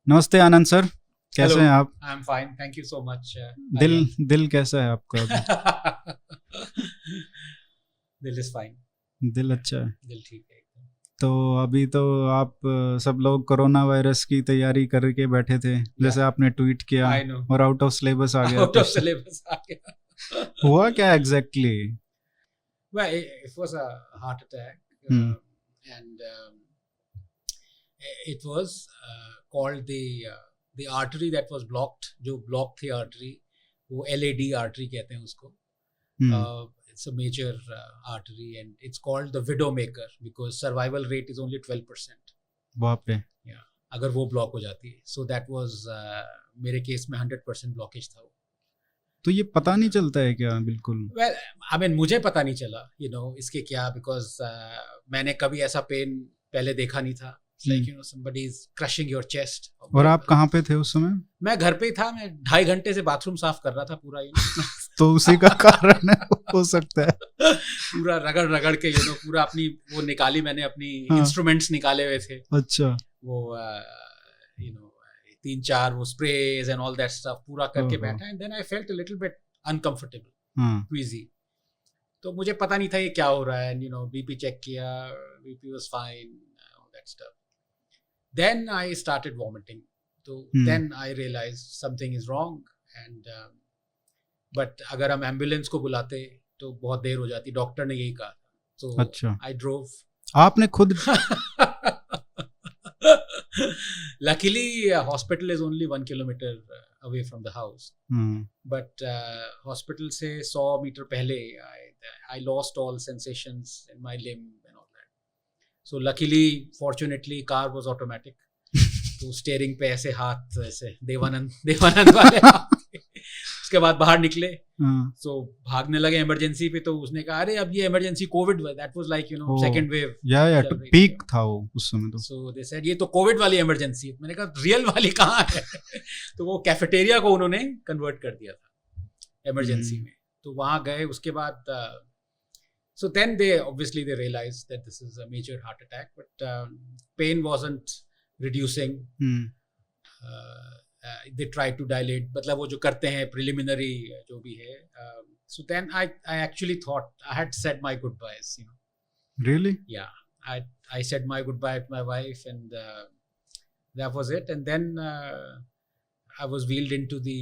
नमस्ते आनंद सर, कैसे हैं आप? I am fine, thank you so much. दिल कैसा है आपका अभी? दिल इज फाइन। दिल अच्छा है। दिल ठीक है एकदम। तो अभी तो आप सब लोग कोरोना वायरस की तैयारी करके बैठे थे, जैसे आपने ट्वीट किया, आई नो, और आउट ऑफ सिलेबस आ गया। आउट ऑफ सिलेबस आ गया। हुआ क्या exactly? Well, it was a heart attack, and it was called the artery that was blocked. जो blocked थी artery, वो LAD artery कहते हैं उसको. It's a major artery, and it's called the widowmaker because survival rate is only 12%. बाप रे। Yeah, अगर वो block हो जाती है, so that was मेरे केस में 100% blockage था वो। तो ये पता नहीं चलता है क्या बिल्कुल? Well, I mean, मुझे पता नहीं चला, इसके क्या, because मैंने कभी ऐसा पेन पहले देखा नहीं था। It's like, somebody is crushing your chest. और आप कहाँ पे थे उस समय? मैं घर पे ही था, मैं 2.5 घंटे से बाथरूम साफ कर रहा था पूरा। तो उसी का कारण हो सकता है। पूरा रगड़ रगड़ के पूरा अपनी वो निकाली मैंने, अपनी इंस्ट्रूमेंट्स निकाले हुए थे। अच्छा। वो 3-4 वो sprays and all that stuff पूरा करके बैठा, and then I felt a little bit uncomfortable, queasy. तो मुझे पता नहीं था ये क्या हो रहा है, एंड बीपी चेक किया, BP was fine, all that stuff. Then I started vomiting, तो then I realized something is wrong, and but अगर हम एम्बुलेंस को बुलाते तो बहुत देर हो जाती, डॉक्टर ने यही कहा था। तो अच्छा, आई ड्रोव। आपने खुद? Luckily, hospital is only 1 kilometer away from the house. But hospital से 100 मीटर पहले I lost all sensations in my limb and all that. So luckily, fortunately, car was automatic. तो स्टीयरिंग पे ऐसे हाथ ऐसे देवानंद वाले हाथ। उसके बाद बाहर निकले, so भागने लगे इमरजेंसी पे। तो उसने कहा अरे अब ये emergency Covid, that was like second wave, या पीक था वो उस समय। तो सो दे सेड ये तो कोविड वाली इमरजेंसी। मैंने कहा रियल वाली कहाँ है? तो वो कैफेटेरिया को उन्होंने कन्वर्ट कर दिया था इमरजेंसी में। तो वहाँ गए, उसके बाद so then they obviously realized that this is a major heart attack, but pain wasn't reducing. They tried to dilate, मतलब वो जो करते हैं preliminary जो भी है. So then I actually thought I had said my goodbyes, Really? Yeah, I said my goodbye to my wife, and that was it. And then I was wheeled into the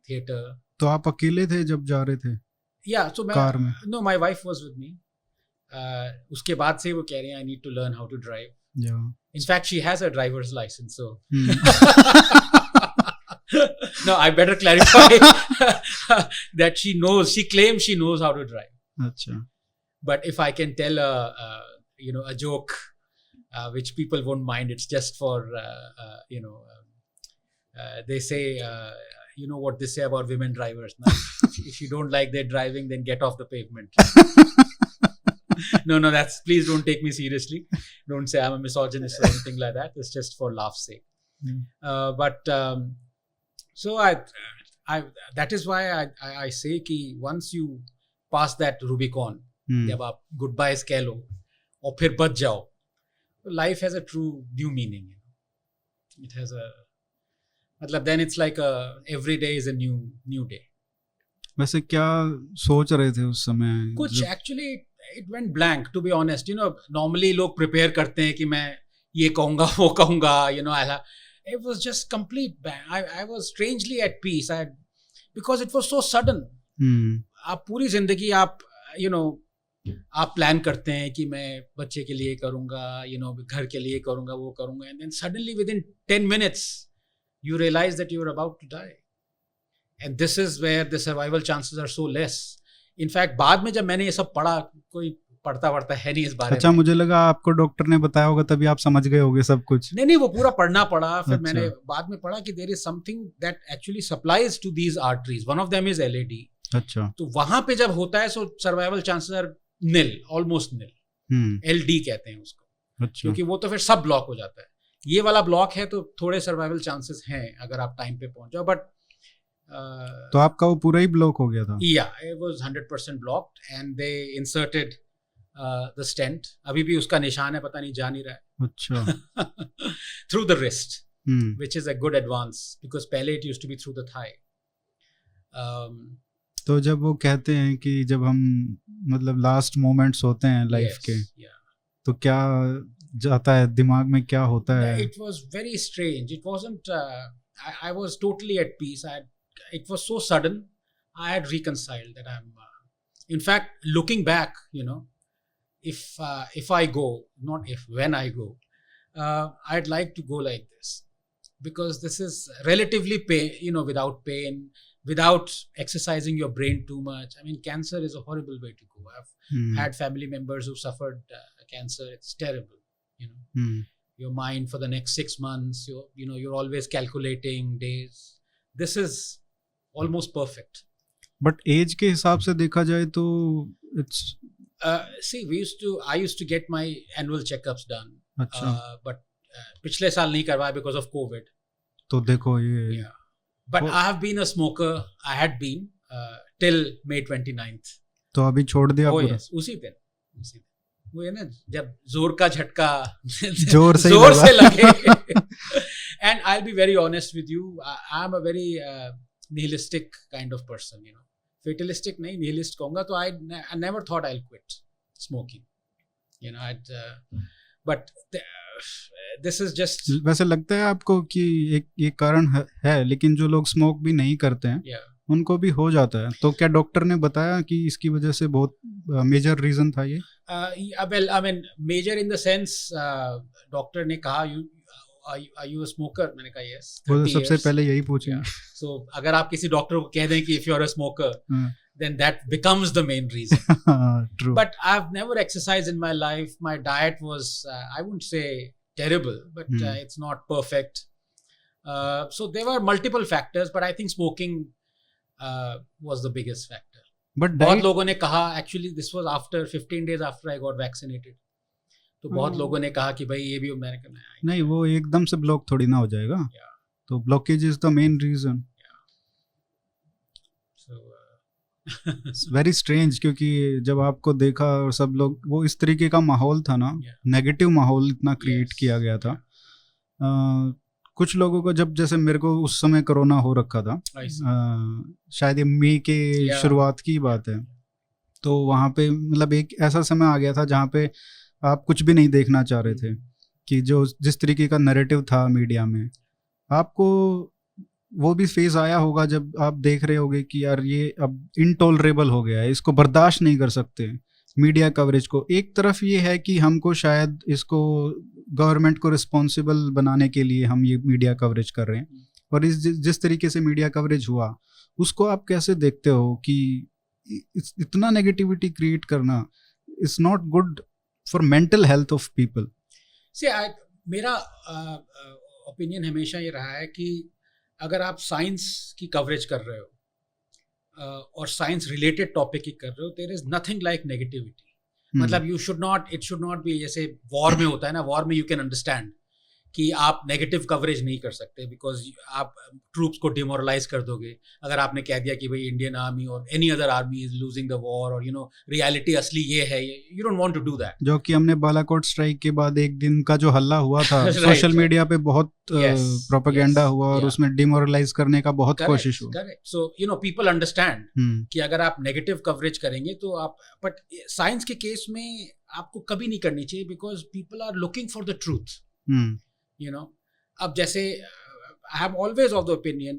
theater. तो आप अकेले थे जब जा रहे थे? Yeah, so car में? No, my wife was with me. उसके बाद से वो कह रहे हैं I need to learn how to drive. Yeah. In fact, she has a driver's license, so no, I better clarify that she knows. She claims she knows how to drive. अच्छा. But if I can tell a joke, which people won't mind, it's just for they say you know what they say about women drivers. No? If you don't like their driving, then get off the pavement. No, that's, please don't take me seriously. Don't say I'm a misogynist or anything like that. It's just for laugh's sake. But so I that is why I say कि once you pass that Rubicon, जब आप goodbyes कह लो और फिर बच जाओ, life has a true new meaning. It has a मतलब then it's like every day is a new day. वैसे क्या सोच रहे थे उस समय? कुछ actually it went blank, to be honest. Normally लोग prepare करते हैं कि मैं ये कहूँगा वो कहूँगा, it was just complete bang. I was strangely at peace because it was so sudden. आप पूरी जिंदगी आप आप प्लान करते हैं कि मैं बच्चे के लिए करूँगा, घर के लिए करूँगा, वो करूँगा, and then suddenly within 10 minutes you realize that you're about to die, and this is where the survival chances are so less. In fact, बाद में जब मैंने ये सब पढ़ा, कोई पढ़ता है नहीं इस बारे में। अच्छा, मुझे लगा आपको डॉक्टर ने बताया होगा तभी आप समझ गए होगे सब कुछ। नहीं, वो पूरा पढ़ना पड़ा। फिर मैंने बाद में पढ़ा कि there is something that actually supplies to these arteries. One of them is LAD. अच्छा। तो वहां पे जब होता है, so survival chances are nil, almost nil. LD कहते हैं उसको। अच्छा। क्योंकि वो तो फिर सब ब्लॉक हो जाता है। ये वाला ब्लॉक है तो थोड़े सर्वाइवल चांसेस हैं अगर आप टाइम पे पहुंच जाओ, बट तो आपका वो पूरा ही ब्लॉक हो गया था? Yeah, it was 100% blocked, and they inserted the stent. अभी भी उसका निशान है, पता नहीं जा नहीं रहा है। अच्छा। Through the wrist. which is a good advance because पहले it used to be through the thigh. तो जब वो कहते हैं कि जब हम मतलब लास्ट मोमेंट्स होते हैं लाइफ के, तो क्या जाता है दिमाग में, क्या होता है? It was very strange. It wasn't. I was totally at peace. It was so sudden. I had reconciled that I'm. In fact, looking back, if I go, not if, when I go, I'd like to go like this, because this is relatively pain, without pain, without exercising your brain too much. I mean, cancer is a horrible way to go. I've had family members who suffered cancer. It's terrible, Your mind for the next 6 months, you're always calculating days. This is almost perfect. But age के हिसाब से देखा जाए तो it's see, I used to get my annual checkups done. अच्छा. But पिछले साल नहीं करवाया because of COVID. तो देखो ये. But I have been a smoker. I had been till May 29th. तो अभी छोड़ दिया पूरा? Yes, उसी दिन वो है ना, जब जोर का झटका जोर से लगे. And I'll be very honest with you. I'm a very nihilistic kind of person, fatalistic नहीं, nihilist कहूँगा. तो I never thought I'll quit smoking, but this is just. वैसे लगता है आपको कि एक ये कारण है, लेकिन जो लोग स्मोक भी नहीं करते हैं उनको भी हो जाता है, तो क्या डॉक्टर ने बताया कि इसकी वजह से बहुत मेजर रीजन था ये? Well, I mean, major in the sense, doctor ने कहा are you a smoker? मैंने कहा yes. वो तो सबसे पहले यही पूछेंगे. So अगर आप किसी डॉक्टर को कह दें कि if you're a smoker, then that becomes the main reason. True. But I've never exercised in my life. My diet was, I wouldn't say terrible, but it's not perfect. So there were multiple factors, but I think smoking was the biggest factor. But बहुत लोगों ने कहा, actually this was after 15 days after I got vaccinated. तो बहुत लोगों ने कहा कि भाई ये भी, मैंने कहा नहीं, वो एकदम से ब्लॉक थोड़ी ना हो जाएगा. तो blockage is the main reason. Very strange, क्योंकि जब आपको देखा और सब लोग, वो इस तरीके का माहौल था ना, नेगेटिव माहौल इतना क्रिएट किया गया था. कुछ लोगों को, जब जैसे मेरे को उस समय कोरोना हो रखा था, शायद ये मई के शुरुआत की बात है, तो वहाँ पे मतलब एक ऐसा समय आ गया था जहाँ पे आप कुछ भी नहीं देखना चाह रहे थे, कि जो जिस तरीके का नैरेटिव था मीडिया में. आपको वो भी फेज आया होगा जब आप देख रहे होगे कि यार ये अब इनटॉलरेबल हो गया है, इसको बर्दाश्त नहीं कर सकते मीडिया कवरेज को. एक तरफ ये है कि हमको शायद इसको गवर्नमेंट को रिस्पॉन्सिबल बनाने के लिए हम ये मीडिया कवरेज कर रहे हैं, और इस जिस तरीके से मीडिया कवरेज हुआ उसको आप कैसे देखते हो कि इतना नेगेटिविटी क्रिएट करना is not good for mental health of people? मेरा ओपिनियन हमेशा ये रहा है कि अगर आप साइंस की कवरेज कर रहे हो और साइंस रिलेटेड टॉपिक की कर रहे हो, there is nothing like negativity. मतलब इट शुड नॉट बी जैसे वॉर में होता है ना, वॉर में यू कैन अंडरस्टैंड कि आप नेगेटिव कवरेज नहीं कर सकते बिकॉज आप ट्रूप्स को डिमोरलाइज कर दोगे. अगर आपने कह दिया कि भाई इंडियन आर्मी और any other army is losing the war, और रियलिटी असली ये है, you don't want to do that. जो कि हमने बालाकोट स्ट्राइक के बाद एक दिन का जो हल्ला हुआ था सोशल मीडिया पे, बहुत प्रोपेगेंडा हुआ और उसमें डिमोरलाइज करने का बहुत कोशिश हुआ. करेक्ट. सो पीपल अंडरस्टैंड कि अगर आप नेगेटिव कवरेज करेंगे तो आप, बट साइंस के केस में आपको कभी नहीं करनी चाहिए because people are looking for the truth. अब जैसे I have always of the opinion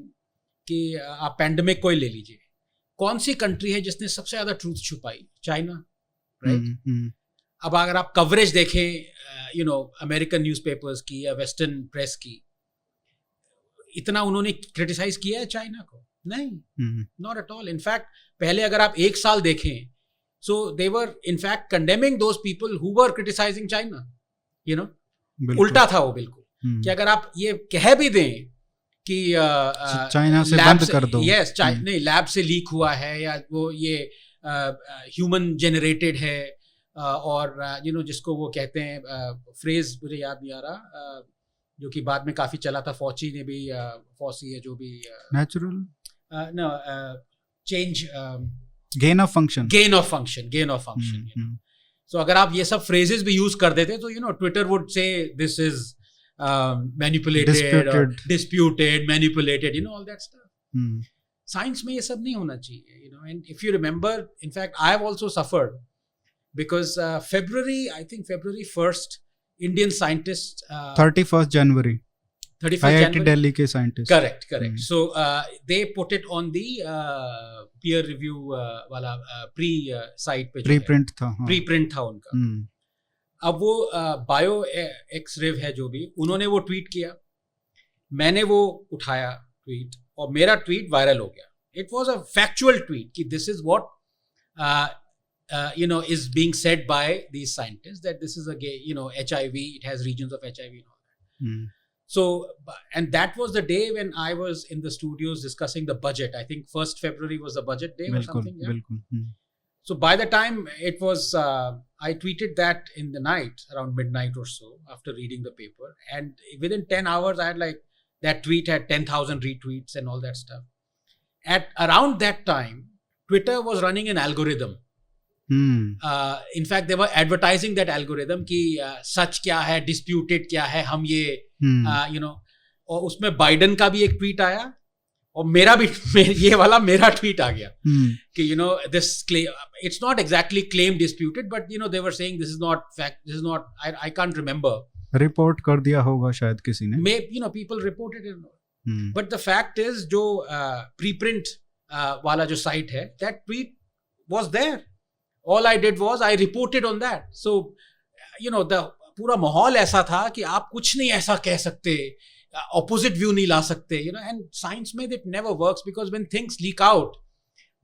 कि आप पैंडेमिक को ही ले लीजिए, कौन सी कंट्री है जिसने सबसे ज्यादा ट्रूथ छुपाई? China, right? अब अगर आप कवरेज देखें अमेरिकन न्यूज़पेपर्स की या वेस्टर्न प्रेस की, इतना उन्होंने क्रिटिसाइज किया है चाइना को? नहीं, नॉट एट ऑल. इनफैक्ट पहले अगर आप एक साल देखें, so they were in fact condemning those people who were criticising China. उल्टा था वो बिल्कुल, कि अगर आप ये कह भी दें कि चाइना से बंद कर दो, यस, नहीं, लैब से लीक हुआ है या वो ये ह्यूमन जेनरेटेड है, और जिसको वो कहते हैं, फ्रेज मुझे याद नहीं आ रहा, जो कि बाद में काफी चला था, फॉसी ने भी, फॉसी है जो भी, natural change, gain of function. So अगर आप ये सब phrases भी यूज कर देते तो Twitter would say this is manipulated or Disputed. disputed, manipulated, you know, all that stuff. Hmm. Science में ये सब नहीं होना चाहिए, you know. And if you remember, in fact, I have also suffered because February 1st, Indian scientists, 31st January 31st IIT January. Delhi के scientist. Correct. Hmm. So they put it on the peer review वाला pre site पे जो है, Preprint था. हाँ. preprint था उनका. Hmm. अब वो बायो एक्सरेव है जो भी, उन्होंने वो ट्वीट किया, मैंने वो उठाया ट्वीट और मेरा ट्वीट वायरल हो गया. It was a factual tweet कि this is what you know is being said by these scientists, that this is HIV, it has regions of HIV and all that. Hmm. So, and that was the day when I was in the studios discussing the budget. I think 1st February was the budget day or बिल्कुल something. Yeah? बिल्कुल. Hmm. So by the time it was, I tweeted that in the night around midnight or so after reading the paper, and within 10 hours I had that tweet had 10,000 retweets and all that stuff. At around that time, Twitter was running an algorithm. Hmm. In fact, they were advertising that algorithm कि सच क्या है, disputed क्या है, हम ये Hmm. you know, और उसमें Biden का भी एक ट्वीट आया और मेरा भी ये वाला मेरा ट्वीट आ गया Hmm. कि you know this claim, it's not exactly claim disputed, but you know they were saying this is not fact, this is not, I can't remember, report कर दिया होगा शायद किसी ने. may you know people reported it, Hmm. but the fact is जो preprint वाला जो site है, that tweet was there. All I did was I reported on that. So you know the पूरा माहौल ऐसा था कि आप कुछ नहीं ऐसा कह सकते, opposite view नहीं ला सकते, you know. And science में it never works because when things leak out,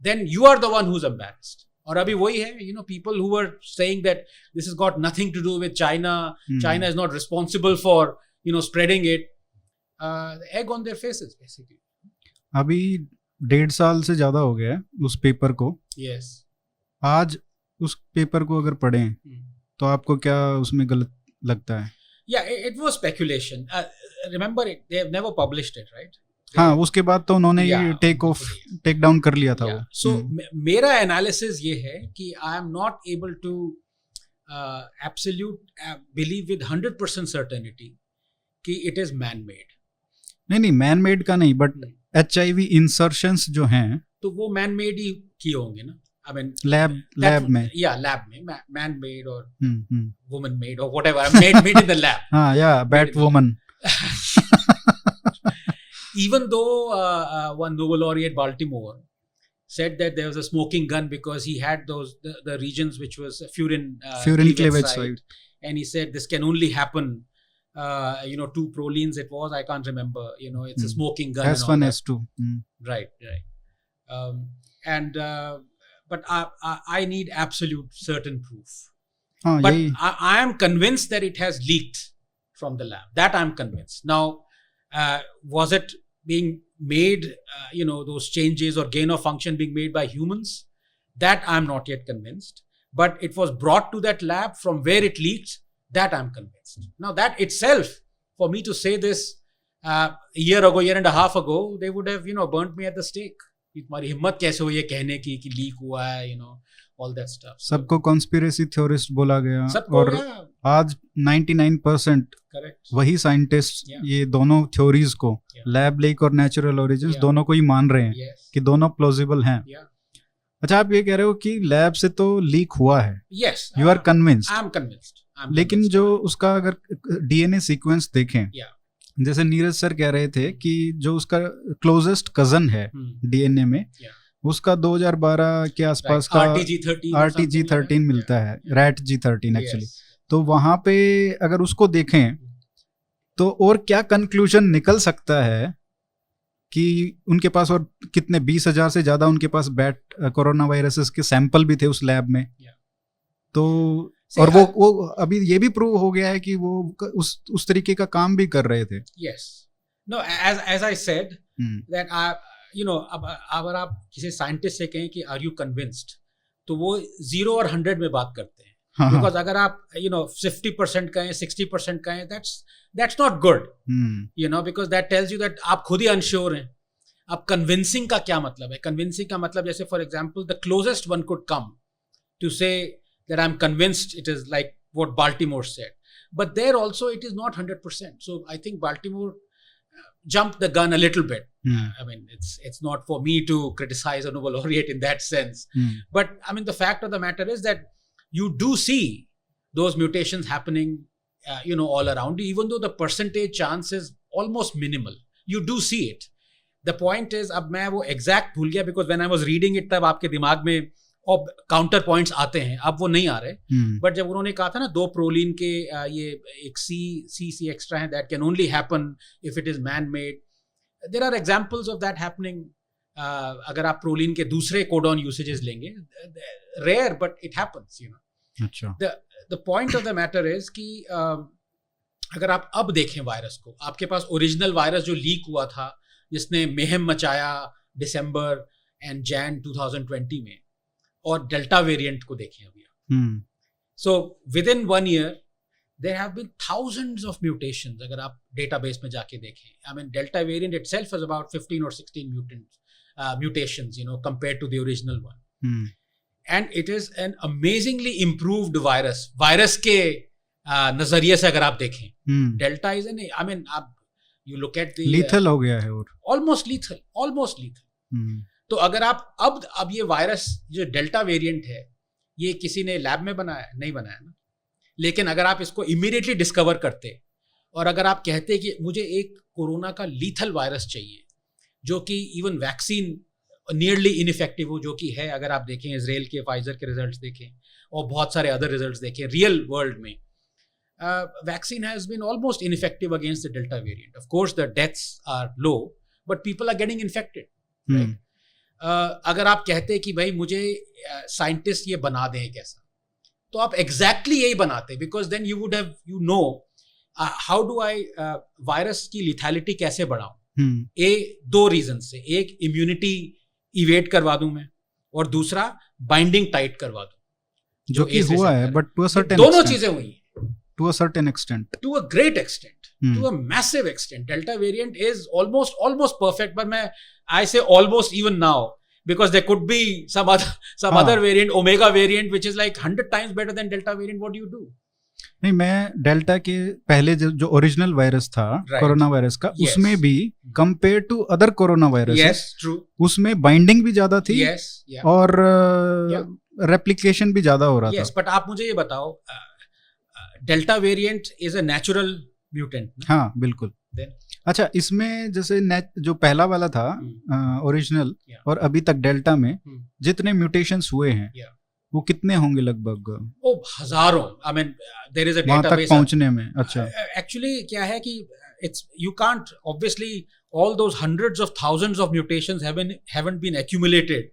then you are the one who's embarrassed. और अभी वही है, you know, people who were saying that this has got nothing to do with China, China is not responsible for, you know, spreading it, egg on their faces basically. अभी 1.5 साल से ज्यादा हो गया है उस पेपर को. Yes. आज उस पेपर को अगर पढ़ें तो आपको क्या उसमें गलत लगता है? Yeah, it was speculation. Remember, they have never published it, right? हाँ, उसके बाद तो उन्होंने ये Yeah, टेक डाउन कर लिया था Yeah. वो. So मेरा एनालिसिस ये है कि I am not able to believe with 100% certainty कि it is man-made. नहीं मैन मेड का नहीं, बट HIV इंसर्शंस जो हैं तो वो man-made ही किए होंगे ना. I mean, लैब में. Yeah, lab में, man-made or hmm. woman-made or whatever, made in the lab. हाँ, या bat woman. Even though one Nobel laureate Baltimore said that there was a smoking gun because he had the regions which was furin cleavage site, and he said this can only happen, you know, 2 prolines it was, I can't remember, you know, it's a smoking gun. S1 S2. Right. And but I need absolute certain proof. हाँ, But यही. I am convinced that it has leaked from the lab. That I'm convinced. Now, was it being made, you know, those changes or gain of function being made by humans? That I'm not yet convinced. But it was brought to that lab from where it leaked. That I'm convinced. Now, that itself, for me to say this year and a half ago, they would have, you know, burnt me at the stake. तुम्हारी हिम्मत कैसे हुई है कहने की कि leak हुआ है, you know, all that stuff. सबको कॉन्स्पिरेसी थ्योरिस्ट बोला गया. सबको, और आज 99% correct. वही साइंटिस्ट Yeah. ये दोनों थ्योरीज को, Yeah. लैब लीक और नेचुरल ओरिजिन्स, Yeah. दोनों को ही मान रहे हैं Yes. कि दोनों प्लॉजिबल हैं. Yeah. अच्छा, आप ये कह रहे हो कि लैब से तो लीक हुआ है, Yes. You are convinced. I'm convinced. लेकिन जो उसका अगर DNA सीक्वेंस देखें, Yeah. जैसे नीरज सर कह रहे थे कि जो उसका क्लोजेस्ट कजन है DNA में, Yeah. उसका 2012 के आसपास का RTG13 मिलता है, RATG13 एक्चुअली. तो वहां पे अगर उसको देखें तो और क्या कंक्लूजन निकल सकता है कि उनके पास और कितने 20,000 से ज्यादा उनके पास कोरोना वायरसेस के सैंपल भी थे उस लैब में. तो और वो अभी ये भी प्रूव हो गया है कि वो उस तरीके का काम भी कर रहे थे. Yes. No, as I said, that you know, अगर आप किसी साइंटिस्ट से कहें कि आर यू कन्विंस्ड, तो वो 0 और 100 में बात करते हैं. बिकॉज अगर आप, you know, 50% कहें, 60% कहें, that's not good. You know, because that tells you that आप खुद ही अनश्योर हैं. अब कन्विंसिंग का क्या मतलब है? कन्विंसिंग का मतलब जैसे for example the closest one could come to say that I'm convinced it is like what Baltimore said. but there also it is not 100%. So I think Baltimore jumped the gun a little bit. I mean, it's not for me to criticize a Nobel laureate in that sense. But I mean, the fact of the matter is that you do see those mutations happening, all around you, even though the percentage chance is almost minimal. You do see it. The point is, अब मैं वो exact भूल गया because when I was reading it तब आपके दिमाग में और काउंटर पॉइंट्स आते हैं, अब वो नहीं आ रहे. बट जब उन्होंने कहा था ना 2 प्रोलीन के ये एक सी एक्स्ट्रा है, that can only happen if it is man made. There are examples of that happening. अगर आप प्रोलीन के दूसरे कोडॉन यूसेजेस लेंगे, रेयर बट इट हैपन्स, अच्छा. The point of the matter is कि अगर आप अब देखें वायरस को, आपके पास ओरिजिनल वायरस जो लीक हुआ था, जिसने मेहम मचाया दिसंबर एंड जैन 2020 में, और डेल्टा वेरिएंट को देखें अभी. So with in 1 year there have been thousands of mutations. अगर आप डेटाबेस में जाके देखें, I mean delta variant itself is about 15 or 16 mutations, compared to the original one. And it is an amazingly improved virus. Virus के नजरिए से अगर आप देखें, delta is an, I mean आप you look at the lethal हो गया है, और almost lethal. तो अगर आप अब ये वायरस जो डेल्टा वेरिएंट है, ये किसी ने लैब में नहीं बनाया ना. लेकिन अगर आप इसको इमीडिएटली डिस्कवर करते और अगर आप कहते कि मुझे एक कोरोना का लीथल वायरस चाहिए जो कि इवन वैक्सीन नियरली इनइफेक्टिव हो, जो कि है, अगर आप देखें इजराइल के फाइजर के रिजल्ट्स देखें और बहुत सारे अदर रिजल्ट्स देखें रियल वर्ल्ड में, vaccine has been almost ineffective against the delta variant. Of course the deaths are low but people are getting infected. अगर आप कहते कि भाई मुझे साइंटिस्ट ये बना दें कैसा, तो आप एग्जैक्टली यही बनाते, because then you would have how do I virus की लिथैलिटी कैसे बढ़ाऊं. 2 रीजन से, एक इम्यूनिटी इवेट करवा दूं मैं, और दूसरा बाइंडिंग टाइट करवा दूं, जो कि हुआ है. बट टू अ सर्टेन दोनों चीजें हुई हैं. To a certain extent, to a great extent, to a massive extent. Delta variant is almost perfect, but I say almost even now because there could be some other variant, omega variant, which is like 100 times better than delta variant. What do you do? नहीं, मैं delta के पहले जो original virus था, corona virus का, उसमें भी compare to other corona virus, उसमें बाइंडिंग भी ज्यादा थी, और रेप्लिकेशन भी ज्यादा हो रहा था. बट आप मुझे ये बताओ, delta variant is a natural mutant. हाँ, बिल्कुल. अच्छा, इसमें जैसे जो पहला वाला था ओरिजिनल, और अभी तक डेल्टा में जितने म्यूटेशंस हुए हैं, वो कितने होंगे लगभग? ओ, हजारों. I mean there is a database वहां तक पहुंचने में. अच्छा, एक्चुअली क्या है कि it's you can't, obviously all those hundreds of thousands of mutations haven't been accumulated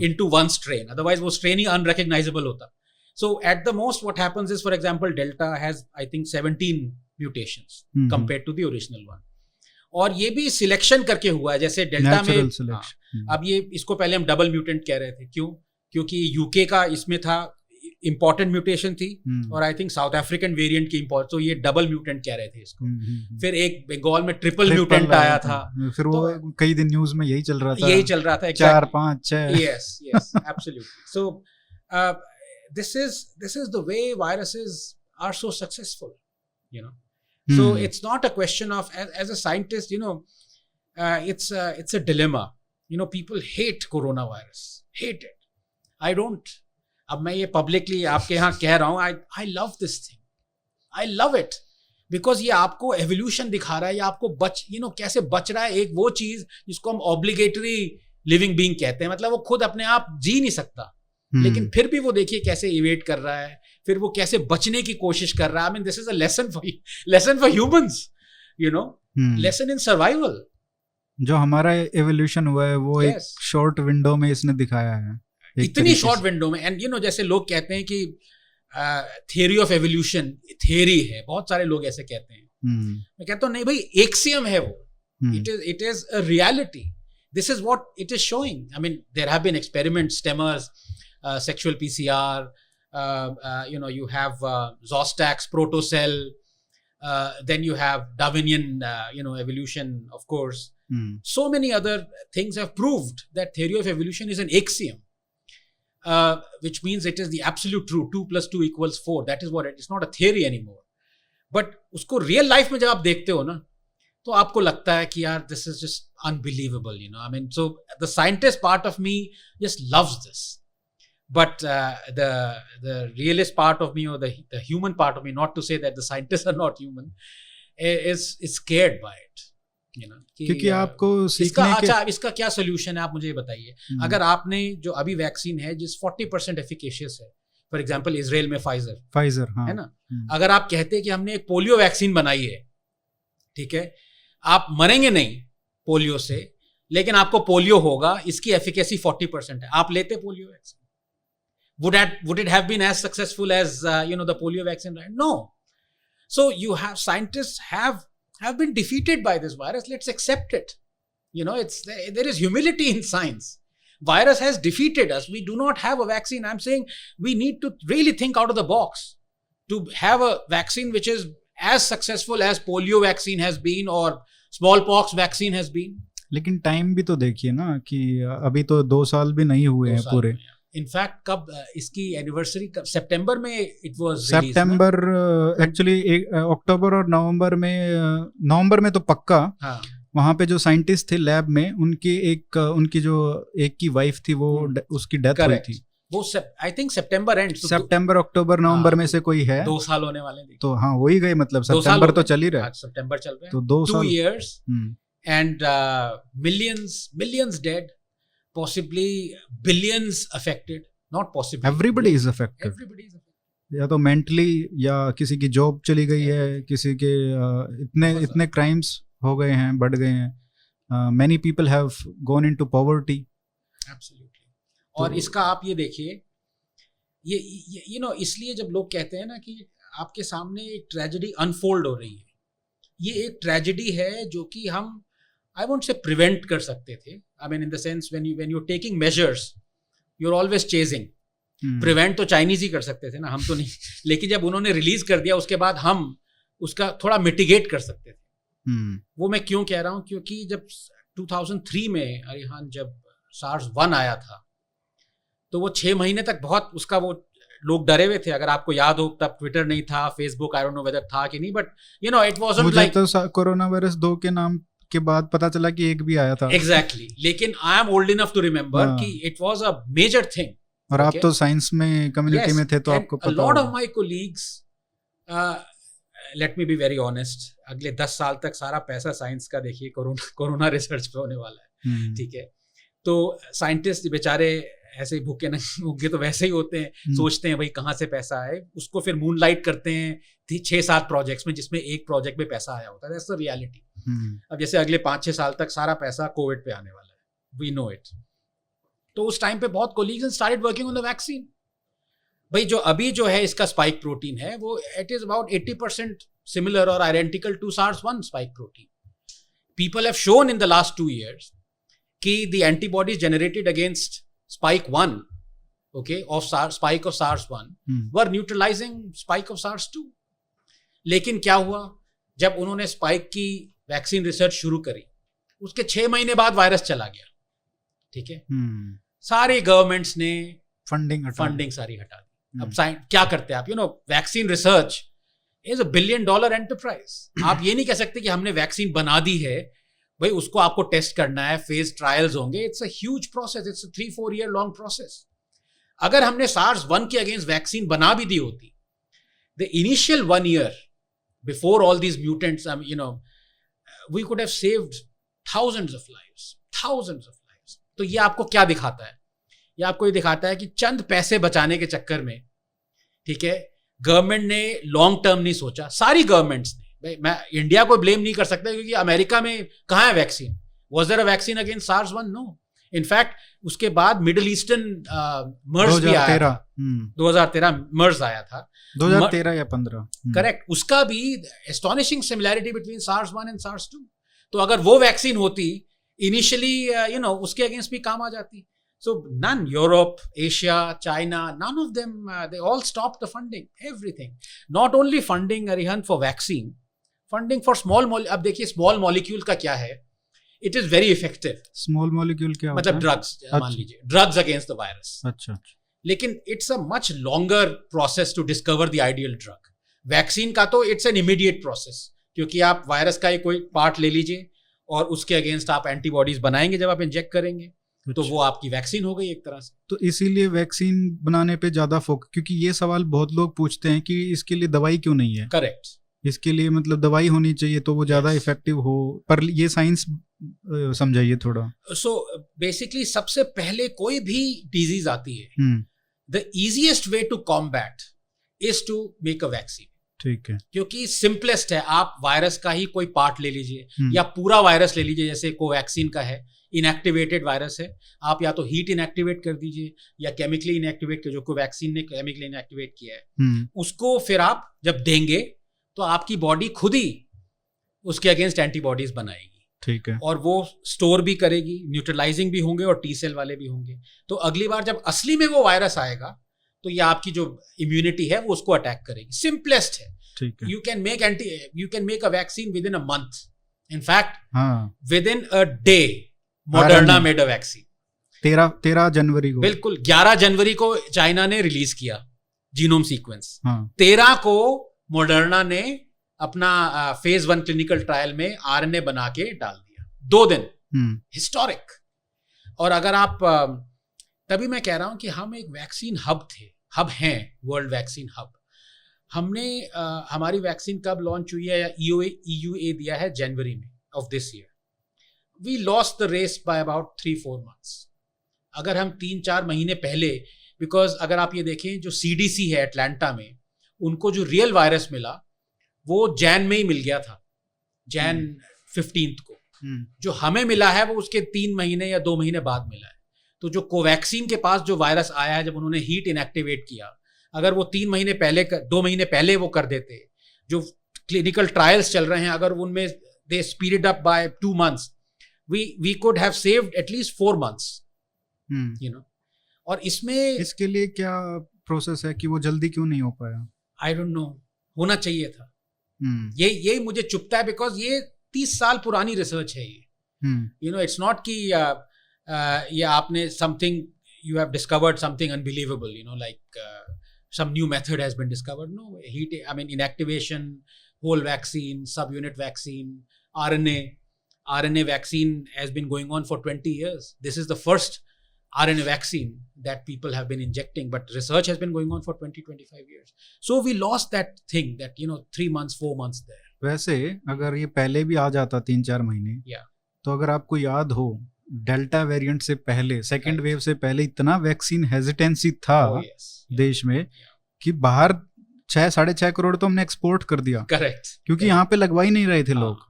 into one strain, otherwise वो strain ही unrecognizable होता. So at the most what happens is, for example, Delta has I think 17 mutations compared to the original one. और ये भी selection करके हुआ है, जैसे delta में. अब ये इसको पहले हम डबल म्यूटेंट कह रहे थे. क्यों? क्योंकि यूके का इसमें था, इंपॉर्टेंट म्यूटेशन थी, और I think south African variant की इंपॉर्टेंट, तो ये डबल म्यूटेंट कह रहे थे इसको. फिर एक बंगाल में ट्रिपल म्यूटेंट आया था. फिर वो कई दिन न्यूज में यही चल रहा था, 4, 5, 6. Yes, absolutely. So this is the way viruses are so successful, so it's not a question of, as a scientist, it's a dilemma. People hate coronavirus, hate it. I don't. अब मैं ये publicly आपके यहाँ कह रहा हूँ, I love this thing, I love it, because ये आपको evolution दिखा रहा है, ये आपको कैसे बच रहा है एक वो चीज जिसको हम obligatory living being कहते हैं. मतलब वो खुद अपने आप जी नहीं सकता, लेकिन फिर भी वो देखिए कैसे इवेट कर रहा है, फिर वो कैसे बचने की कोशिश कर रहा है. I mean this is a lesson for humans, lesson in survival. जो हमारा एवोल्यूशन हुआ है वो एक शॉर्ट विंडो में इसने दिखाया है, इतनी शॉर्ट विंडो में. एंड जैसे लोग कहते हैं कि थियरी ऑफ एवोल्यूशन थियरी है, बहुत सारे लोग ऐसे कहते हैं. मैं कहता हूँ नहीं भाई, एक्सियम है वो. It is a reality. This is what it is showing. I mean, there have been experiments, STEMMers, sexual PCR, you have Zostax, protocell, then you have Darwinian, evolution, of course. So many other things have proved that theory of evolution is an axiom, which means it is the absolute truth. 2 + 2 = 4. That is what it is. Not a theory anymore. But उसको real life में जब आप देखते हो ना, तो आपको लगता है कि यार this is just unbelievable, you know, I mean, so the scientist part of me just loves this, but the realist part of me, or the human part of me, not to say that the scientists are not human, is scared by it, you know, क्योंकि आपको इसका सीखने के अच्छा इसका क्या solution है, आप मुझे बताइए। अगर आपने जो अभी वैक्सीन है जिस 40% एफिकेशियस है, फॉर एग्जांपल इजराइल में फाइजर, हाँ, है ना, अगर आप कहते हैं कि हमने एक पोलियो वैक्सीन बनाई है, ठीक है, आप मरेंगे नहीं पोलियो से, लेकिन आपको पोलियो होगा, इसकी एफिकेसी 40% है, आप लेते polio vaccine? Would it have been as successful as the polio vaccine? Right? No. So scientists have been defeated by this virus. Let's accept it. You know, there is humility in science. Virus has defeated us. We do not have a vaccine. I'm saying we need to really think out of the box to have a vaccine which is as successful as polio vaccine has been or smallpox vaccine has been. लेकिन time भी तो देखिए ना, कि अभी तो 2 साल भी नहीं हुए हैं पूरे। इनफैक्ट कब इसकी एनिवर्सरी, कब, सितंबर में इट वाज सितंबर, एक्चुअली अक्टूबर और नवंबर में तो पक्का। हाँ, वहां पे जो साइंटिस्ट थे लैब में, उनकी जो एक की वाइफ थी, वो उसकी डेथ हुई थी। वो आई थिंक सितंबर एंड, सितंबर, अक्टूबर, नवंबर में से कोई है। 2 साल होने वाले हैं। तो हाँ, हो ही गए, मतलब सितंबर तो चल ही रहा है, सितंबर चल रहा है, तो 2 साल, 2 years and millions dead, possibly billions affected, not possibly, everybody is affected, या तो मेंटली, या किसी की जॉब चली गई है, किसी के इतने क्राइम्स हो गए हैं, बढ़ गए हैं, many people have gone into poverty. Absolutely. और इसका आप ये देखिए, ये you know, इसलिए जब लोग कहते हैं ना कि आपके सामने एक ट्रेजेडी अनफोल्ड हो रही है, ये एक ट्रेजेडी है जो कि हम, I won't say prevent कर सकते थे, I mean in the sense when you're taking measures, you're always chasing. Prevent तो चाइनीज ही कर सकते थे ना, हम तो नहीं, लेकिन जब उन्होंने रिलीज कर दिया उसके बाद हम उसका थोड़ा मिटिगेट कर सकते थे। वो मैं क्यों कह रहा हूँ, क्योंकि जब 2003 में अरिहान, जब SARS-1 आया था, तो वो 6 महीने तक बहुत उसका वो लोग डरे हुए थे। अगर आपको याद हो, तब ट्विटर नहीं था, Facebook I don't know whether था कि नहीं, but you know it wasn't like, मुझे तो कोरोना वायरस 2 के नाम के बाद पता चला कि एक भी आया था। एग्जैक्टली, लेकिन I am old enough to remember कि it was a major thing. और आप तो साइंस में, कम्युनिटी में थे, तो आपको पता होगा। Lot of my colleagues, let me be very honest, अगले 10 साल तक सारा पैसा साइंस का देखिए कोरोना रिसर्च पे होने वाला है, ठीक है। तो साइंटिस्ट बेचारे ऐसे ही भूखे भूखे तो वैसे ही होते हैं, सोचते हैं भाई कहाँ से पैसा आए, उसको फिर मूनलाइट करते हैं 6-7 प्रोजेक्ट्स में, जिसमें एक प्रोजेक्ट में पैसा आया होता है। That's the reality. अब जैसे अगले 5-6 साल तक सारा पैसा कोविड पे आने वाला है, वी नो इट। तो उस टाइम पे बहुत colleagues started working on the vaccine. भाई जो अभी जो है इसका स्पाइक प्रोटीन है, वो इट इज अबाउट 80% सिमिलर और identical to SARS-1 spike protein. People have shown in the last 2 years कि the antibodies generated against spike 1, okay, of spike of SARS-1 were neutralizing spike of SARS-2. लेकिन क्या हुआ, जब उन्होंने spike की vaccine research शुरू करी, उसके 6 महीने बाद वायरस चला गया, ठीक है। सारे गवर्नमेंट्स ने फंडिंग सारी हटा दी। अब क्या करते हैं आप, you know, vaccine research is $1 billion enterprise. आप ये नहीं कह सकते कि हमने वैक्सीन बना दी है, भाई उसको आपको टेस्ट करना है, फेज ट्रायल्स होंगे, it's a huge process, it's a 3-4 year long process. अगर हमने SARS-1 के अगेंस्ट वैक्सीन बना भी दी होती, the initial 1 year before all these mutants, you know, we could have saved thousands of lives। तो ये आपको क्या दिखाता है? ये आपको ये दिखाता है कि चंद पैसे बचाने के चक्कर में, ठीक है, गवर्नमेंट ने लॉन्ग टर्म नहीं सोचा। सारी गवर्नमेंट्स ने, मैं इंडिया को ब्लेम नहीं कर सकता, क्योंकि अमेरिका में कहाँ है vaccine? Was there a vaccine against SARS-1? No. In fact उसके बाद मिडिल ईस्टर्न मर्स भी आया था, 2013 मर्स आया था, 2013 या 15, करेक्ट। उसका भी astonishing similarity between SARS-1 and SARS-2। तो अगर वो वैक्सीन होती इनिशियली, यू नो, उसके अगेंस्ट भी काम आ जाती। So none, Europe, Asia, China, none of them, they all stopped the funding, everything. Not only funding, Arihan, for vaccine, funding for small molecule. अब देखिए small molecule का क्या है, it is very effective. Small molecule क्या होता है? मतलब drugs, मान लीजिए, drugs against the virus. अच्छा। लेकिन it's a much longer process to discover the ideal drug. Vaccine का तो इट्स एन इमीडिएट प्रोसेस, क्योंकि आप वायरस का ही कोई पार्ट ले लीजिए और उसके अगेंस्ट आप एंटीबॉडीज बनाएंगे जब आप इंजेक्ट करेंगे, तो वो आपकी वैक्सीन हो गई एक तरह से। तो इसीलिए वैक्सीन बनाने पे ज्यादा फोकस, क्योंकि ये सवाल बहुत लोग पूछते हैं कि इसके लिए दवाई क्यों नहीं है। करेक्ट, इसके लिए मतलब दवाई होनी चाहिए तो वो ज्यादा Yes. इफेक्टिव हो, पर ये साइंस समझाइए थोड़ा। सो बेसिकली सबसे पहले कोई भी डिजीज आती है, the easiest way to combat is to make a vaccine. ठीक है। क्योंकि सिंपलेस्ट है, आप वायरस का ही कोई पार्ट ले लीजिए या पूरा वायरस ले लीजिए, जैसे कोवैक्सीन का है, इनएक्टिवेटेड वायरस है, आप या तो हीट इनएक्टिवेट कर दीजिए या केमिकली इनएक्टिवेट कर, जो कोवैक्सीन ने केमिकली इनएक्टिवेट किया है, उसको फिर आप जब देंगे तो आपकी बॉडी खुद ही उसके अगेंस्ट एंटीबॉडीज बनाएगी। ठीक है। और वो स्टोर भी करेगी, न्यूट्रलाइजिंग भी होंगे और टी सेल वाले भी होंगे। तो अगली बार जब असली में वो वायरस आएगा तो ये आपकी जो इम्यूनिटी है वो उसको अटैक करेगी। सिंपलेस्ट है। ठीक है। You can make a vaccine with in a month. In fact with in a day Moderna made a vaccine. 13 जनवरी को, बिल्कुल 11 जनवरी को चाइना ने रिलीज किया जीनोम सीक्वेंस। 13 को मॉडर्ना ने अपना फेज 1 क्लिनिकल ट्रायल में आरएनए बना के डाल दिया, 2 दिन। हिस्टोरिक। और अगर आप तभी मैं कह रहा हूं कि हम एक वैक्सीन हब हैं, वर्ल्ड वैक्सीन हब। हमने हमारी वैक्सीन कब लॉन्च हुई है या EUA दिया है जनवरी में of this year. We lost the race by about 3-4 months. अगर हम 3-4 महीने पहले, बिकॉज अगर आप ये देखें जो CDC है अटलांटा में, उनको जो रियल वायरस मिला वो जैन में ही मिल गया था, जैन 15 को। जो हमें मिला है वो उसके 3 महीने या 2 महीने बाद मिला है। तो जो कोवैक्सीन के पास जो वायरस आया है, जब उन्होंने हीट इनएक्टिवेट किया, अगर वो 3 महीने पहले 2 महीने पहले वो कर देते, जो क्लिनिकल ट्रायल्स चल रहे हैं अगर उनमें they speeded up by 2 months, we could have saved at least 4 months, you know। और इसके लिए क्या प्रोसेस है कि वो जल्दी क्यों नहीं हो पाया? आई डोंट नो, होना चाहिए था। ये मुझे चुभता है, बिकॉज ये 30 साल पुरानी रिसर्च है ये। यू नो, इट्स नॉट कि ये आपने something, you have discovered something unbelievable, you know, like some new method has been discovered. No, inactivation, whole vaccine, subunit vaccine, RNA vaccine has been going on for 20 years. This is the first RNA vaccine that people have been injecting, but research has been going on for 20-25 years. So we lost that thing, that 3 months, 4 months there. वैसे अगर ये पहले भी आ जाता 3-4 महीने, तो अगर आपको याद हो, डेल्टा वेरिएंट से पहले, सेकेंड वेव से पहले इतना वैक्सीन हेजिटेंसी था देश में कि बाहर 6-6.5 करोड़ तो हमने एक्सपोर्ट कर दिया। करेक्ट। क्योंकि यहाँ पे लगवा ही नहीं रहे थे लोग।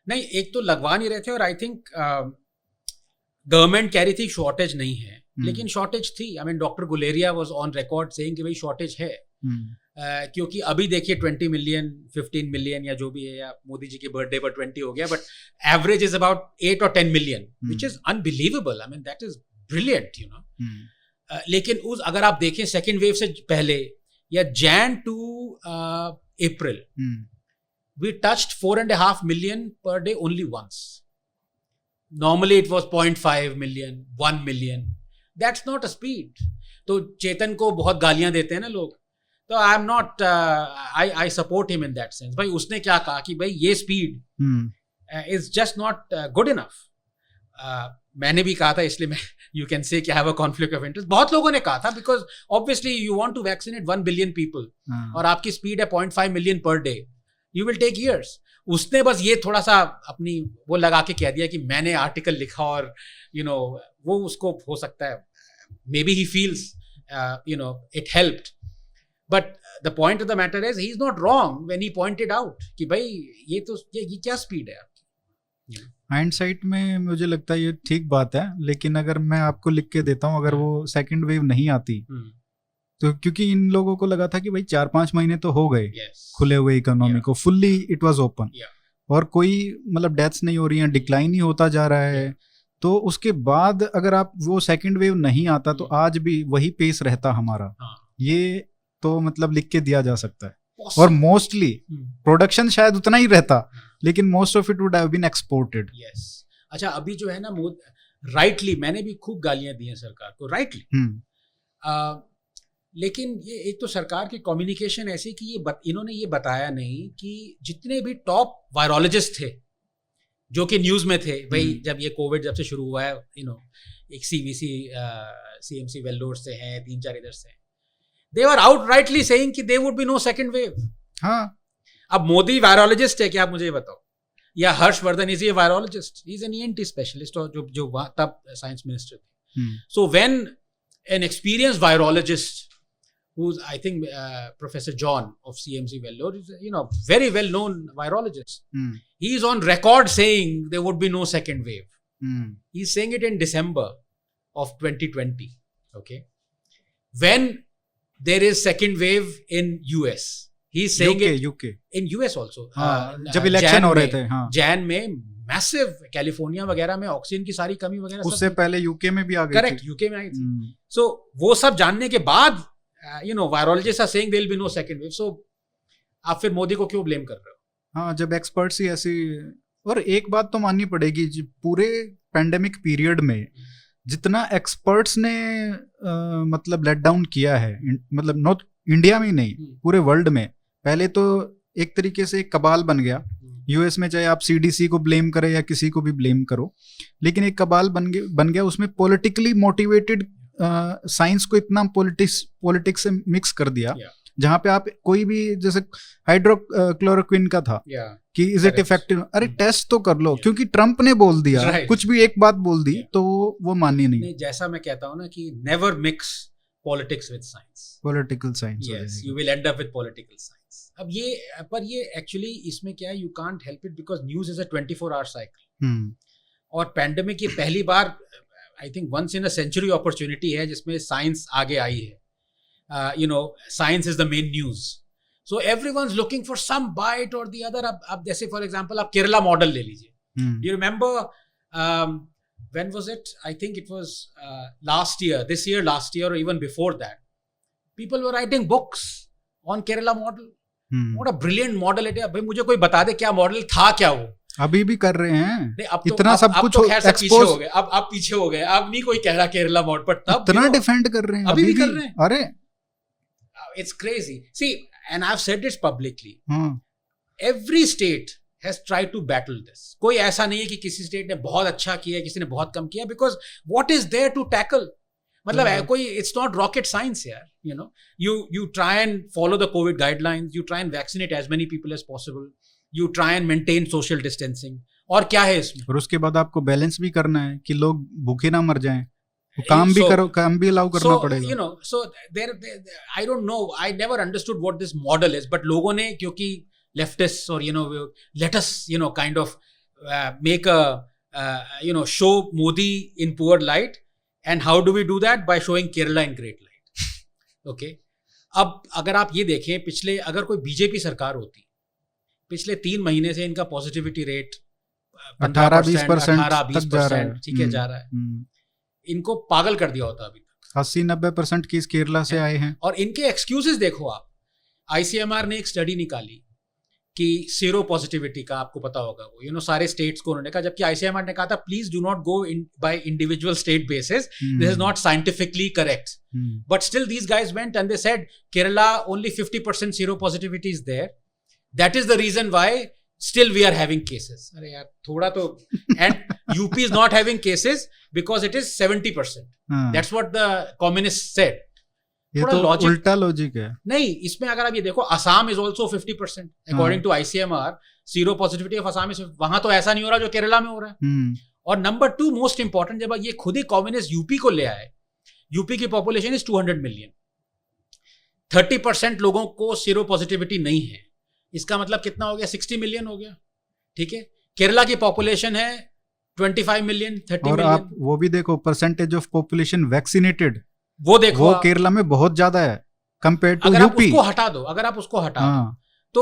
नहीं, एक तो लगवा नहीं रहे थे, और आई थिंक गवर्नमेंट कह रही थी शॉर्टेज नहीं है, लेकिन शॉर्टेज थी। Doctor Guleria was on record saying कि भाई शॉर्टेज है। क्योंकि अभी देखिए 20 मिलियन 15 मिलियन या जो भी है, या मोदी जी के बर्थडे पर 20 हो गया, but average is about 8 or 10 million, which is unbelievable. That is brilliant, you know. लेकिन अगर आप देखें सेकेंड वेव से पहले, या Jan to April, we touched 4.5 million per day only once. Normally it was 0.5 million, 1 million. That's not a speed. तो चेतन को बहुत गालियां देते हैं ना लोग, तो आई am not, I support him in that sense. भाई उसने क्या कहा कि भाई ये speed is just not good enough. मैंने भी कहा था, इसलिए मैं यू कैन से कि I have a conflict of interest. बहुत लोगों ने कहा था, because obviously you want to vaccinate 1 billion people, और आपकी स्पीड है 0.5 million per day, you will take years. उसने बस ये थोड़ा सा अपनी वो लगा के कह दिया कि मैंने आर्टिकल लिखा, और यू नो वो उसको हो सकता है, may be he feels it helped, but the point of the matter is he is not wrong when he pointed out कि भाई ये क्या स्पीड है आपकी। हाइंडसाइट में मुझे लगता है ये ठीक बात है, लेकिन अगर मैं आपको लिख के देता हूँ, अगर वो सेकंड वेव नहीं आती, तो क्योंकि इन लोगों को लगा था कि भाई 4-5 महीने तो हो गए खुले हुए इकोनॉमी को, फुल्ली इट वाज ओपन, और कोई मतलब डेथ्स नहीं हो रही हैं, डिक्लाइन ही होता जा रहा है। तो उसके बाद अगर आप वो सेकंड वेव नहीं आता, तो आज भी वही पेस रहता हमारा। ये तो मतलब लिख के दिया जा सकता है, और मोस्टली प्रोडक्शन शायद उतना ही रहता, लेकिन most of it would have been exported. अच्छा, अभी जो है ना, राइटली मैंने भी खूब गालियां दी हैं सरकार को, राइटली। लेकिन ये एक तो सरकार की कम्युनिकेशन ऐसी कि इन्होंने ये बताया नहीं कि जितने भी टॉप वायरोलॉजिस्ट थे जो कि न्यूज़ में थे, भाई जब ये कोविड जब से शुरू हुआ है, एक CMC वेल्लोर से हैं, 3-4 इधर से हैं, दे वर आउटराइटली सेइंग कि there would be no second wave. हाँ, अब मोदी वायरोलॉजिस्ट है क्या, आप मुझे ये बताओ, या Harshvardhan is a virologist, is an ENT specialist, और जो तब साइंस मिनिस्टर थे। So when an experienced virologist who's I think Professor John of CMC Vellore is very well known virologist. He is on record saying there would be no second wave. He's saying it in December of 2020. Okay, when there is second wave in US, he's saying UK in US also. जब election हो रहे थे, जैन में massive, California वगैरह में oxygen की सारी कमी वगैरह, उससे पहले यूके में भी आ गई। करेक्ट, यूके में आई थी। सो वो सब जानने के बाद virologists are saying there will be no second wave. So आप फिर मोदी को क्यों ब्लेम कर रहे हो? हाँ, जब एक्सपर्ट्स ही ऐसी, और एक बात तो माननी पड़ेगी, पूरे पैंडेमिक पीरियड में जितना एक्सपर्ट्स ने मतलब लेट डाउन किया है, मतलब नॉट इंडिया में ही नहीं, पूरे वर्ल्ड में, पहले तो एक तरीके से एक कबाल बन गया यूएस में, चाहे आप CDC को ब्लेम करें या किसी को भी ब्लेम करो, लेकिन एक कबाल बन गया उसमें पॉलिटिकली मोटिवेटेड साइंस को इतना पॉलिटिक्स से मिक्स कर दिया, जहां पे आप कोई भी, जैसे हाइड्रोक्लोरोक्विन का था कि इज इट इफेक्टिव, अरे टेस्ट तो कर लो, क्योंकि ट्रम्प ने बोल दिया, कुछ भी एक बात बोल दी तो वो मानी नहीं। जैसा मैं कहता हूँ ना कि never mix politics with science, political science, yes, you will end up with political science. अब ये एक्चुअली इसमें क्या है, you can't help it because news is a 24 hour cycle, और पैंडेमिक की पहली बार I think once in a century opportunity है जिसमें साइंस आगे आई है। Science is the main news, so everyone's looking for some bite और द अदर। अब जैसे फॉर एग्जांपल आप केरला मॉडल ले लीजिए, you remember when was it, I think it was last year और even before that, people were writing books on Kerala model, what a brilliant model it है। भाई मुझे कोई बता दे क्या मॉडल था, क्या वो अभी भी कर रहे हैं, अब तो, इतना सब कुछ पीछे हो गए, अब पीछे हो गए, अब नहीं कोई कह रहा केरला मॉडल, पर तब इतना डिफेंड कर रहे हैं, अभी भी कर रहे हैं। अरे it's crazy, see, and I have said this publicly, every state has tried to battle this. कोई ऐसा नहीं है कि किसी स्टेट ने बहुत अच्छा किया, किसी ने बहुत कम किया, because what is there to tackle, मतलब कोई, इट्स नॉट रॉकेट साइंस यार, you try and follow the COVID guidelines, you try and vaccinate as many people as possible, you try and maintain social distancing, और क्या है इसमें, और उसके बाद आपको बैलेंस भी करना है कि लोग भूखे ना मर जाएं, काम भी करो, काम भी अलाउ करना पड़ेगा। so there I don't know, I never understood what this model is, but लोगों ने, क्योंकि leftists और let us kind of make a show Modi in poor light, and how do we do that? By showing Kerala in great light. Okay, अब अगर आप ये देखें, पिछले, अगर कोई बीजेपी सरकार होती, पिछले 3 महीने से इनका पॉजिटिविटी रेट 18-20% ठीक है जा रहा है, इनको पागल कर दिया होता अभी तक। 80-90% केस केरला से आए हैं, और इनके एक्सक्यूजेस देखो आप। ICMR ने एक स्टडी निकाली कि सीरो पॉजिटिविटी का, आपको पता होगा वो, सारे स्टेट्स को उन्होंने कहा, जबकि ICMR ने कहा था please do not go by individual state basis, this is not scientifically correct, but still these guys went and they said Kerala only 50% zero positivity is there, that is the reason why still we are having cases. अरे यार थोड़ा तो, and UP is not having cases because it is 70%. That's what the communists said. ये तो उल्टा logic है। नहीं, इसमें अगर आप ये देखो, Assam is also 50% according to ICMR, zero positivity of Assam, वहां तो ऐसा नहीं हो रहा जो केरला में हो रहा है। और नंबर 2 मोस्ट इंपॉर्टेंट, जब ये खुद ही कम्युनिस्ट यूपी को ले आए, यूपी की पॉपुलेशन इज 200 मिलियन, 30% लोगों को सीरो पॉजिटिविटी नहीं है, इसका मतलब कितना हो गया, 60 मिलियन हो गया, ठीक है। केरला की पॉपुलेशन है 25 मिलियन, 30 और मिलियन। आप वो भी देखो, परसेंटेज ऑफ पॉपुलेशन वैक्सीनेटेड, वो देखो, वो केरला में बहुत ज्यादा है कंपेयर टू अगर यूपी। अगर आप उसको हटा दो, तो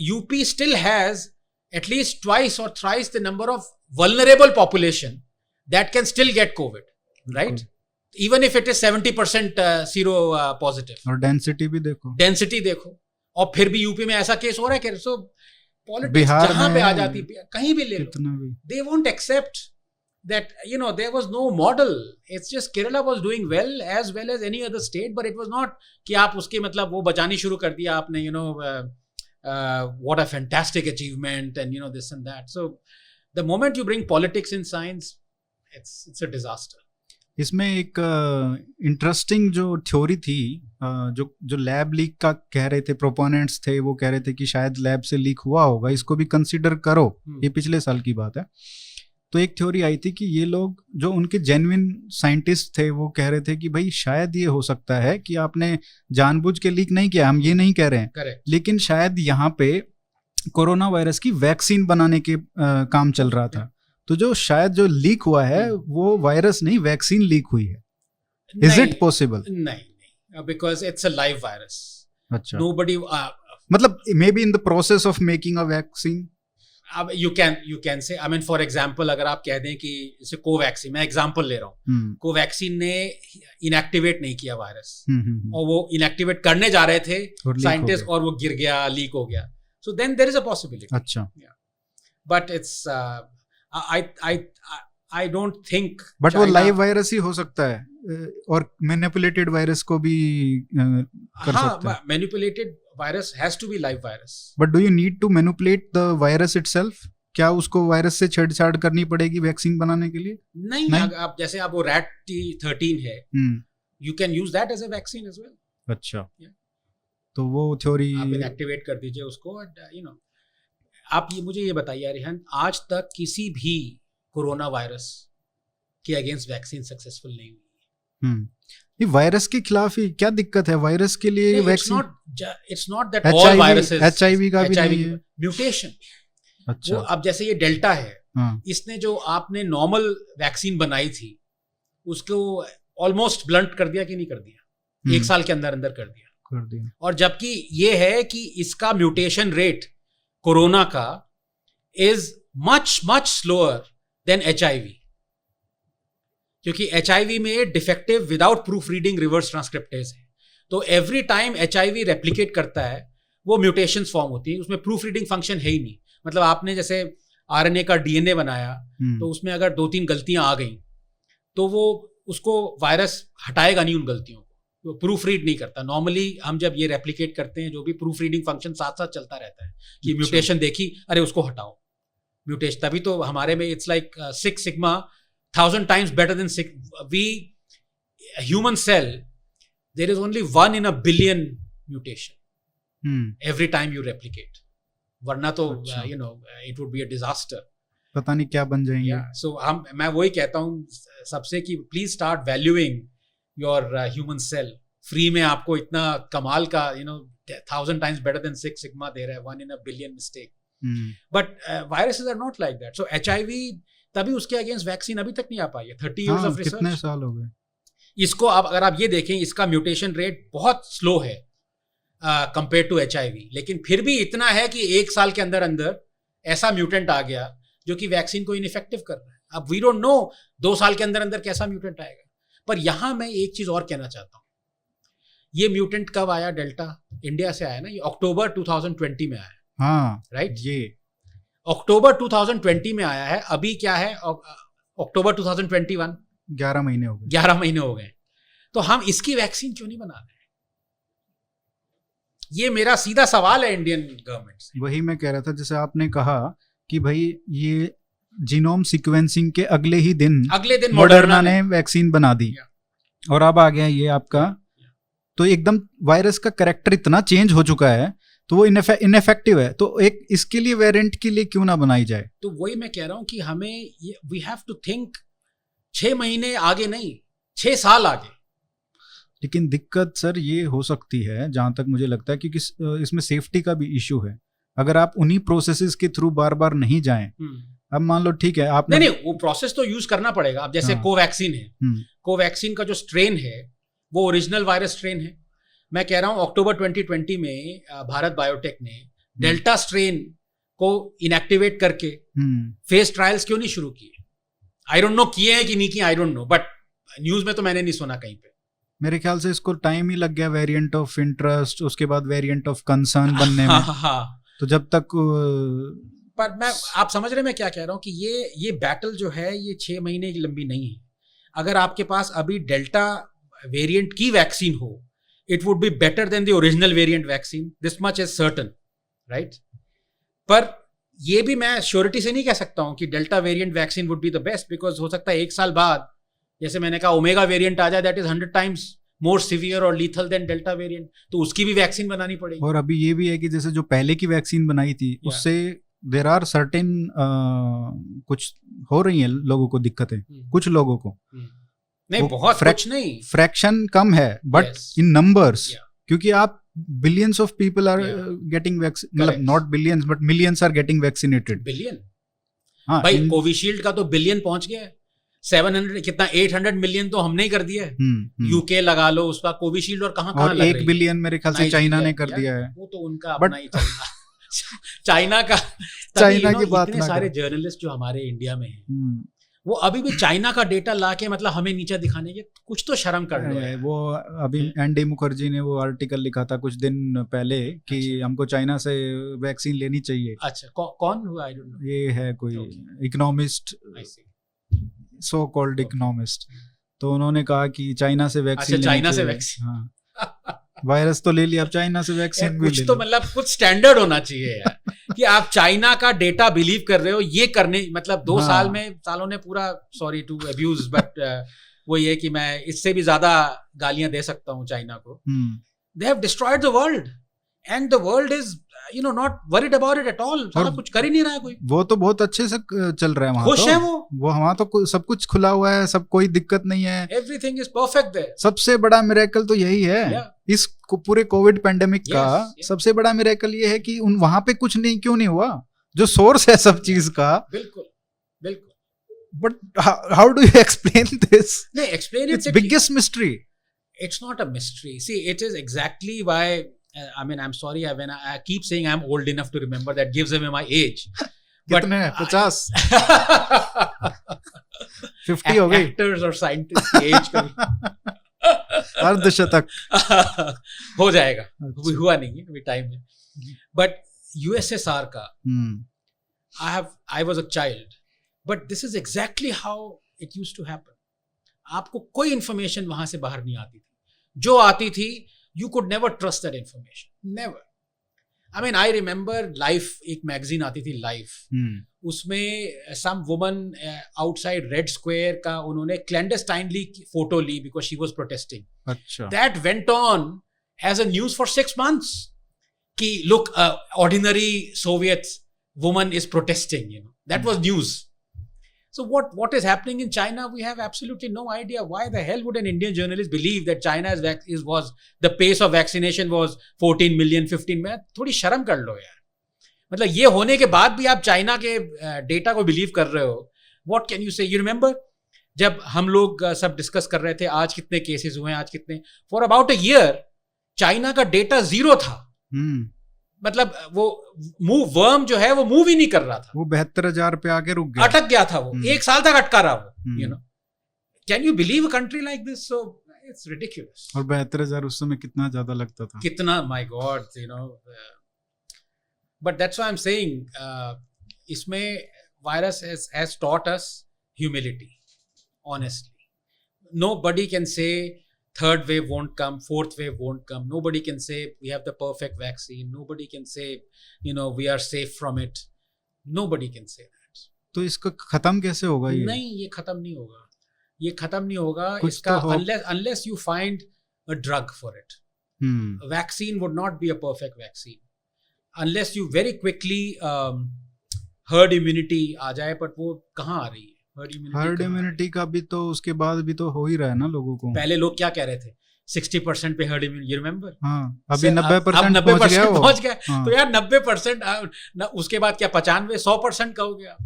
UP still has at least twice or thrice the number of vulnerable population that can still get COVID, right? Even if it is 70% zero positive. और डेंसिटी भी देखो, और फिर भी यूपी में ऐसा केस हो रहा है। सो पॉलिटिक्स जहां पे आ जाती, कहीं भी ले लो, they won't accept that there was no model. It's just Kerala was doing well as any other state, but it was not कि आप उसके मतलब वो बचानी शुरू कर दिया आपने, what a fantastic achievement and this and that. So the moment you bring politics in science, it's a disaster. इसमें एक इंटरेस्टिंग जो थ्योरी थी, जो लैब लीक का कह रहे थे, प्रोपोनेंट्स थे, वो कह रहे थे कि शायद लैब से लीक हुआ होगा, इसको भी कंसीडर करो। ये पिछले साल की बात है। तो एक थ्योरी आई थी कि ये लोग जो उनके जेन्युइन साइंटिस्ट थे वो कह रहे थे कि भाई शायद ये हो सकता है कि आपने जानबूझ के लीक नहीं किया, हम ये नहीं कह रहे हैं, Correct. लेकिन शायद यहाँ पे कोरोना वायरस की वैक्सीन बनाने के काम चल रहा था। तो जो शायद जो लीक हुआ है वो वायरस नहीं, वैक्सीन लीक हुई है। Is it possible? नहीं, because it's a live virus. अच्छा, नोबडी मतलब may be in the process of making a vaccine. अब you can say, I mean for example, अगर आप कह दें कि जैसे कोवैक्सीन, मैं एग्जांपल ले रहा हूँ, कोवैक्सीन ने इनएक्टिवेट नहीं किया वायरस, और वो इनएक्टिवेट करने जा रहे थे साइंटिस्ट, और वो गिर गया, लीक हो गया, so then there is a possibility. अच्छा, but it's I don't think, but वो लाइव वायरस ही हो सकता है, और मैनिपुलेटेड वायरस को भी कर सकता है। Manipulated virus has to be live virus. But do you need to manipulate the virus itself? क्या उसको वायरस से छेड़छाड़ करनी पड़ेगी वैक्सीन बनाने के लिए? नहीं? आप जैसे आप वो रैट T13 है, you can use that as a vaccine as well. अच्छा, तो वो थ्योरी आप इनएक्टिवेट कर दीजिए उसको, आप मुझे ये बताइए रिहान, आज तक किसी भी कोरोना वायरस के अगेंस्ट वैक्सीन सक्सेसफुल नहीं हुई। ये वायरस के खिलाफ ही क्या दिक्कत है? वायरस के लिए vaccine, it's not that all viruses, HIV का भी नहीं है, म्यूटेशन। अच्छा, वो अब जैसे ये डेल्टा है, इसने जो आपने नॉर्मल वैक्सीन बनाई थी उसको ऑलमोस्ट ब्लंट कर दिया कि नहीं कर दिया? 1 साल के अंदर अंदर कर दिया। और जबकि ये है कि इसका म्यूटेशन रेट कोरोना का is much much slower then HIV, क्योंकि HIV में defective without proof reading reverse transcriptase है। तो एवरी टाइम HIV रेप्लिकेट करता है वो म्यूटेशंस फॉर्म होती है, उसमें प्रूफ रीडिंग फंक्शन है ही नहीं। मतलब आपने जैसे RNA का DNA बनाया, तो उसमें अगर 2-3 गलतियां आ गई तो वो उसको वायरस हटाएगा नहीं उन गलतियों को, प्रूफ रीड नहीं करता। नॉर्मली हम जब ये रेप्लिकेट करते हैं, जो भी प्रूफ रीडिंग फंक्शन साथ साथ चलता रहता है कि म्यूटेशन देखी, अरे उसको हटाओ म्यूटेशन। तभी तो हमारे में it's like 6 sigma 1000 times better than 6. Human cell, there is only 1 in a billion mutation every time you replicate. वरना तो it would be a disaster. पता नहीं क्या बन जाएंगे। So मैं वही कहता हूँ सबसे कि please start valuing your human cell. Free में आपको इतना कमाल का 1000 times better than 6 sigma दे रहा है, 1 in a billion mistake. But viruses are not like that. So HIV, तभी उसके अगेंस्ट वैक्सीन अभी तक नहीं आ पाई है। 30 years of research, कितने साल हो गए इसको। अगर आप ये देखें, इसका म्यूटेशन रेट बहुत स्लो है कंपेयर टू HIV, लेकिन फिर भी इतना है कि 1 साल के अंदर अंदर ऐसा म्यूटेंट आ गया जो कि वैक्सीन को इनइफेक्टिव कर रहा है। अब वी डोंट नो 2 साल के अंदर अंदर कैसा म्यूटेंट आएगा। पर यहां मैं एक चीज और कहना चाहता हूं, ये म्यूटेंट कब आया? डेल्टा इंडिया से आया ना, ये अक्टूबर 2020 में आया। हाँ, राइट, ये अक्टूबर 2020 में आया है। अभी क्या है, अक्टूबर 2021, 11 महीने हो गए। 11 महीने हो गए। तो हम इसकी वैक्सीन क्यों नहीं बना रहे? ये मेरा सीधा सवाल है इंडियन गवर्नमेंट से। वही मैं कह रहा था, जैसे आपने कहा कि भाई ये जीनोम सीक्वेंसिंग के अगले दिन मॉडर्ना ने वैक्सीन बना दी, और अब आ गया ये आपका। तो एकदम वायरस का कैरेक्टर इतना चेंज हो चुका है, तो वो इनएफेक्टिव है। तो एक इसके लिए वेरिएंट के लिए क्यों ना बनाई जाए? तो वही मैं कह रहा हूं कि हमें वी हैव टू थिंक 6 महीने आगे नहीं, 6 साल आगे। लेकिन दिक्कत सर ये हो सकती है, जहां तक मुझे लगता है, क्योंकि इसमें सेफ्टी का भी इश्यू है। अगर आप उन्हीं प्रोसेसेस के थ्रू बार बार नहीं जाएं, अब मान लो ठीक है आप नहीं, वो प्रोसेस तो यूज करना पड़ेगा। अब जैसे कोवैक्सीन है, कोवैक्सीन का जो स्ट्रेन है वो ओरिजिनल वायरस स्ट्रेन है। मैं कह रहा हूं अक्टूबर 2020 में भारत बायोटेक ने डेल्टा स्ट्रेन को इनएक्टिवेट करके फेज ट्रायल्स क्यों नहीं शुरू किए? आई डोंट नो किए हैं कि नहीं किए, आई डोंट नो, बट न्यूज में तो मैंने नहीं सुना कहीं पे। मेरे ख्याल से इसको टाइम ही लग गया, वेरिएंट ऑफ इंटरेस्ट, उसके बाद वेरिएंट ऑफ कंसर्न बनने में। तो जब तक पर मैं, आप समझ रहे मैं क्या कह रहा हूँ कि ये बैटल जो है ये 6 महीने की लंबी नहीं है. अगर आपके पास अभी डेल्टा वेरिएंट की वैक्सीन हो, it would be better than the original variant vaccine, this much is certain, right. पर ये भी मैं श्योरिटी से नहीं कह सकता हूँ कि delta variant vaccine would be the best, because हो सकता है 1 साल बाद जैसे मैंने कहा ओमेगा वेरिएंट आ जाए, that is 100 times more severe और लीथल देन डेल्टा वेरिएंट, तो उसकी भी वैक्सीन बनानी पड़ेगी. और अभी ये भी है कि जैसे जो पहले की वैक्सीन बनाई थी उससे देर आर सर्टेन कुछ हो रही हैं लोगों को दिक्कतें, कुछ लोगों को नहीं, बहुत कुछ नहीं, फ्रैक्शन कम है बट इन नंबर्स, क्योंकि आप billions of people are getting vaccine, मतलब not billions but millions are getting vaccinated. Billion, हाँ भाई, कोविशील्ड का तो बिलियन पहुंच गया है. 700 कितना 800 मिलियन तो हमने ही कर दिया है. यूके लगा लो उसका कोविशील्ड, और कहाँ लग रही है. 1 बिलियन मेरे ख्याल से चाइना ने कर दिया है. वो तो उनका अपना ही चाइना का. चाइना की बात इतने सारे जर्नलिस्ट जो हमारे इंडिया में हैं, वो अभी भी चाइना का डेटा लाके मतलब हमें नीचे दिखाने के, कुछ तो शर्म कर लो. वो अभी एनडी मुखर्जी ने वो आर्टिकल लिखा था कुछ दिन पहले कि हमको चाइना से वैक्सीन लेनी चाहिए. अच्छा, कौन हुआ? आई डोंट नो. ये है कोई इकोनॉमिस्ट, सो कॉल्ड इकोनॉमिस्ट. तो उन्होंने कहा कि चाइना से वैक्सीन, चाइना से वैक्सीन, हाँ वायरस तो ले लिया, अब चाइना से वैक्सीन भी कुछ तो मतलब कुछ स्टैंडर्ड होना चाहिए यार कि आप चाइना का डेटा बिलीव कर रहे हो. ये करने मतलब 2 सालों ने पूरा, सॉरी टू अब्यूज बट वो ये कि मैं इससे भी ज्यादा गालियां दे सकता हूँ चाइना को. They have destroyed the world and the world is not worried about it at all. सारा कुछ कर ही नहीं रहा है कोई. वो तो बहुत अच्छे से चल रहा है वहाँ, खुश है वो वहाँ तो सब कुछ खुला हुआ है, सब कोई दिक्कत नहीं है. Everything is perfect there. सबसे बड़ा मिरेकल तो यही है इस पूरे कोविड पेंडेमिक का. सबसे बड़ा मिरेकल ये है कि वहां पे कुछ नहीं, क्यों नहीं हुआ, जो सोर्स है सब चीज का. बिल्कुल बिल्कुल. But how do you explain this? नहीं, explain it's biggest mystery. It's not a mystery. See, it is exactly why. I mean, I'm sorry when I keep saying I'm old enough to remember. That gives away my age. कितने? 50? 50 हो गई. Actors और scientists की age कभी अर्धशतक हो जाएगा. हुआ नहीं है, अभी टाइम है. But USSR का, I was a child. But this is exactly how it used to happen. आपको कोई इंफॉर्मेशन वहां से बाहर नहीं आती थी. जो आती थी, you could never trust that information. Never. I mean, I remember Life, एक मैगजीन आती थी Life. उसमें some woman outside Red Square का उन्होंने clandestinely फोटो ली because she was protesting. अच्छा. That went on as a news for 6 months. कि look, ordinary Soviet woman is protesting. That was news. So what is happening in China? We have absolutely no idea. Why the hell would an Indian journalist believe that China's was the pace of vaccination was 14 million, 15 million? थोड़ी शर्म कर लो यार. मतलब ये होने के बाद भी आप चाइना के डेटा को बिलीव कर रहे हो. What can you say? You remember जब हम लोग सब डिस्कस कर रहे थे आज कितने केसेस हुए हैं, आज कितने, for about a year China का डेटा 0 था. मतलब वो वर्म जो है वो मूव ही नहीं कर रहा था. वो 72,000 पे आके रुक गया, अटक गया था. वो 1 साल तक अटका रहा वो. Can you believe a country like this? So it's ridiculous. और 72,000 उस समय कितना ज्यादा लगता था, कितना, my god, but that's why I am saying इसमें virus has taught us humility. Honestly, nobody can say third wave won't come, fourth wave won't come. Nobody can say we have the perfect vaccine. Nobody can say, we are safe from it. Nobody can say that. तो इसका खत्म कैसे होगा ये? नहीं, ये खत्म नहीं होगा. ये खत्म नहीं होगा इसका unless you find a drug for it. A vaccine would not be a perfect vaccine unless you very quickly herd immunity आ जाए. but वो कहाँ आ रही है हर्ड इम्यूनिटी का? भी तो उसके बाद भी तो हो ही रहा है ना लोगों को. पहले लोग क्या कह रहे थे, 60% पे हर्ड इम्यूनिटी, यू रिमेंबर? हाँ, अभी 90% पहुंच गया. हाँ. तो यार 90%, उसके बाद क्या 95, 100% का हो गया.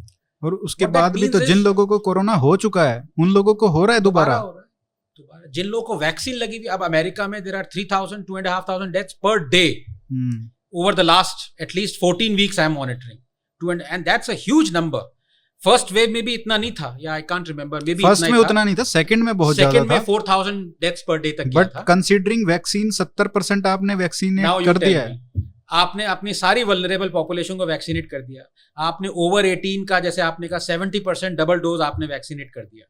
और उसके बाद भी तो जिन लोगों को कोरोना हो चुका है उन लोगों को हो रहा है दोबारा. जिन लोगों को वैक्सीन लगी हुई, अब अमेरिका में there are 3,000 2,500 deaths per day over the last at least 14 weeks I am monitoring. And that's a huge number. First wave में भी इतना नहीं था, या I can't remember, may be first में उतना नहीं था, सेकंड में बहुत ज्यादा था. सेकंड में 4,000 डेथ्स पर डे तक किया था. बट कंसीडरिंग वैक्सीन 70% आपने वैक्सीनेट कर दिया है. आपने अपनी सारी वल्नरेबल पॉपुलेशन को वैक्सीनेट कर दिया, आपने ओवर 18 का जैसे आपने कहा 70% डबल डोज आपने वैक्सीनेट कर दिया,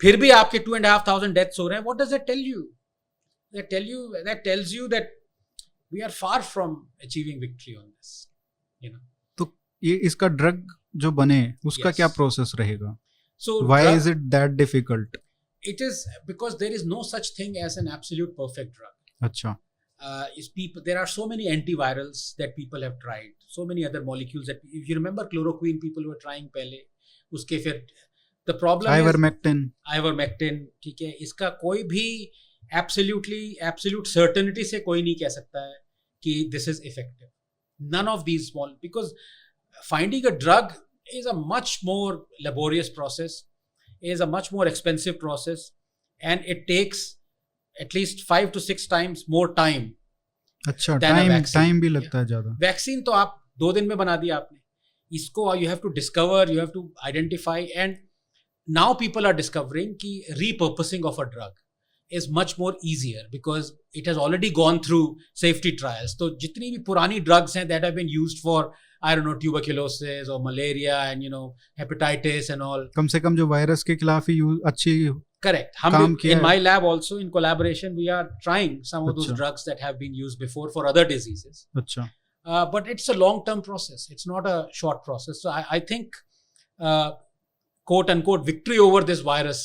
फिर भी आपके 2,500 डेथ्स हो रहे हैं. What does that tell you? That tells you that we are far from achieving victory on this, you know. तो ये इसका ड्रग जो बने उसका Yes. क्या प्रोसेस रहेगा? So Why drug- is it that difficult? It is because there is no such thing as an absolute perfect drug. अच्छा. There are so many antivirals that people have tried, so many other molecules that, if you remember chloroquine, people were trying पहले, उसके फिर the problem ivermectin, ठीक है, इसका कोई भी absolute certainty से कोई नहीं कह सकता है कि this is effective. None of these small, because finding a drug is a much more laborious process, is a much more expensive process, and it takes at least 5 to 6 times more time. अच्छा, than a vaccine. Time भी लगता है ज्यादा. Vaccine तो आप 2 दिन में बना दिया आपने, इसको you have to discover, you have to identify, and now people are discovering कि repurposing of a drug is much more easier because it has already gone through safety trials. तो जितनी भी पुरानी drugs हैं that have been used for, I don't know, tuberculosis or malaria and, you know, hepatitis and all. कम से कम जो virus के खिलाफ ही अच्छी. Correct. In my lab also, in collaboration, we are trying some of those drugs that have been used before for other diseases. अच्छा. But it's a long-term process. It's not a short process. So I think, quote-unquote, victory over this virus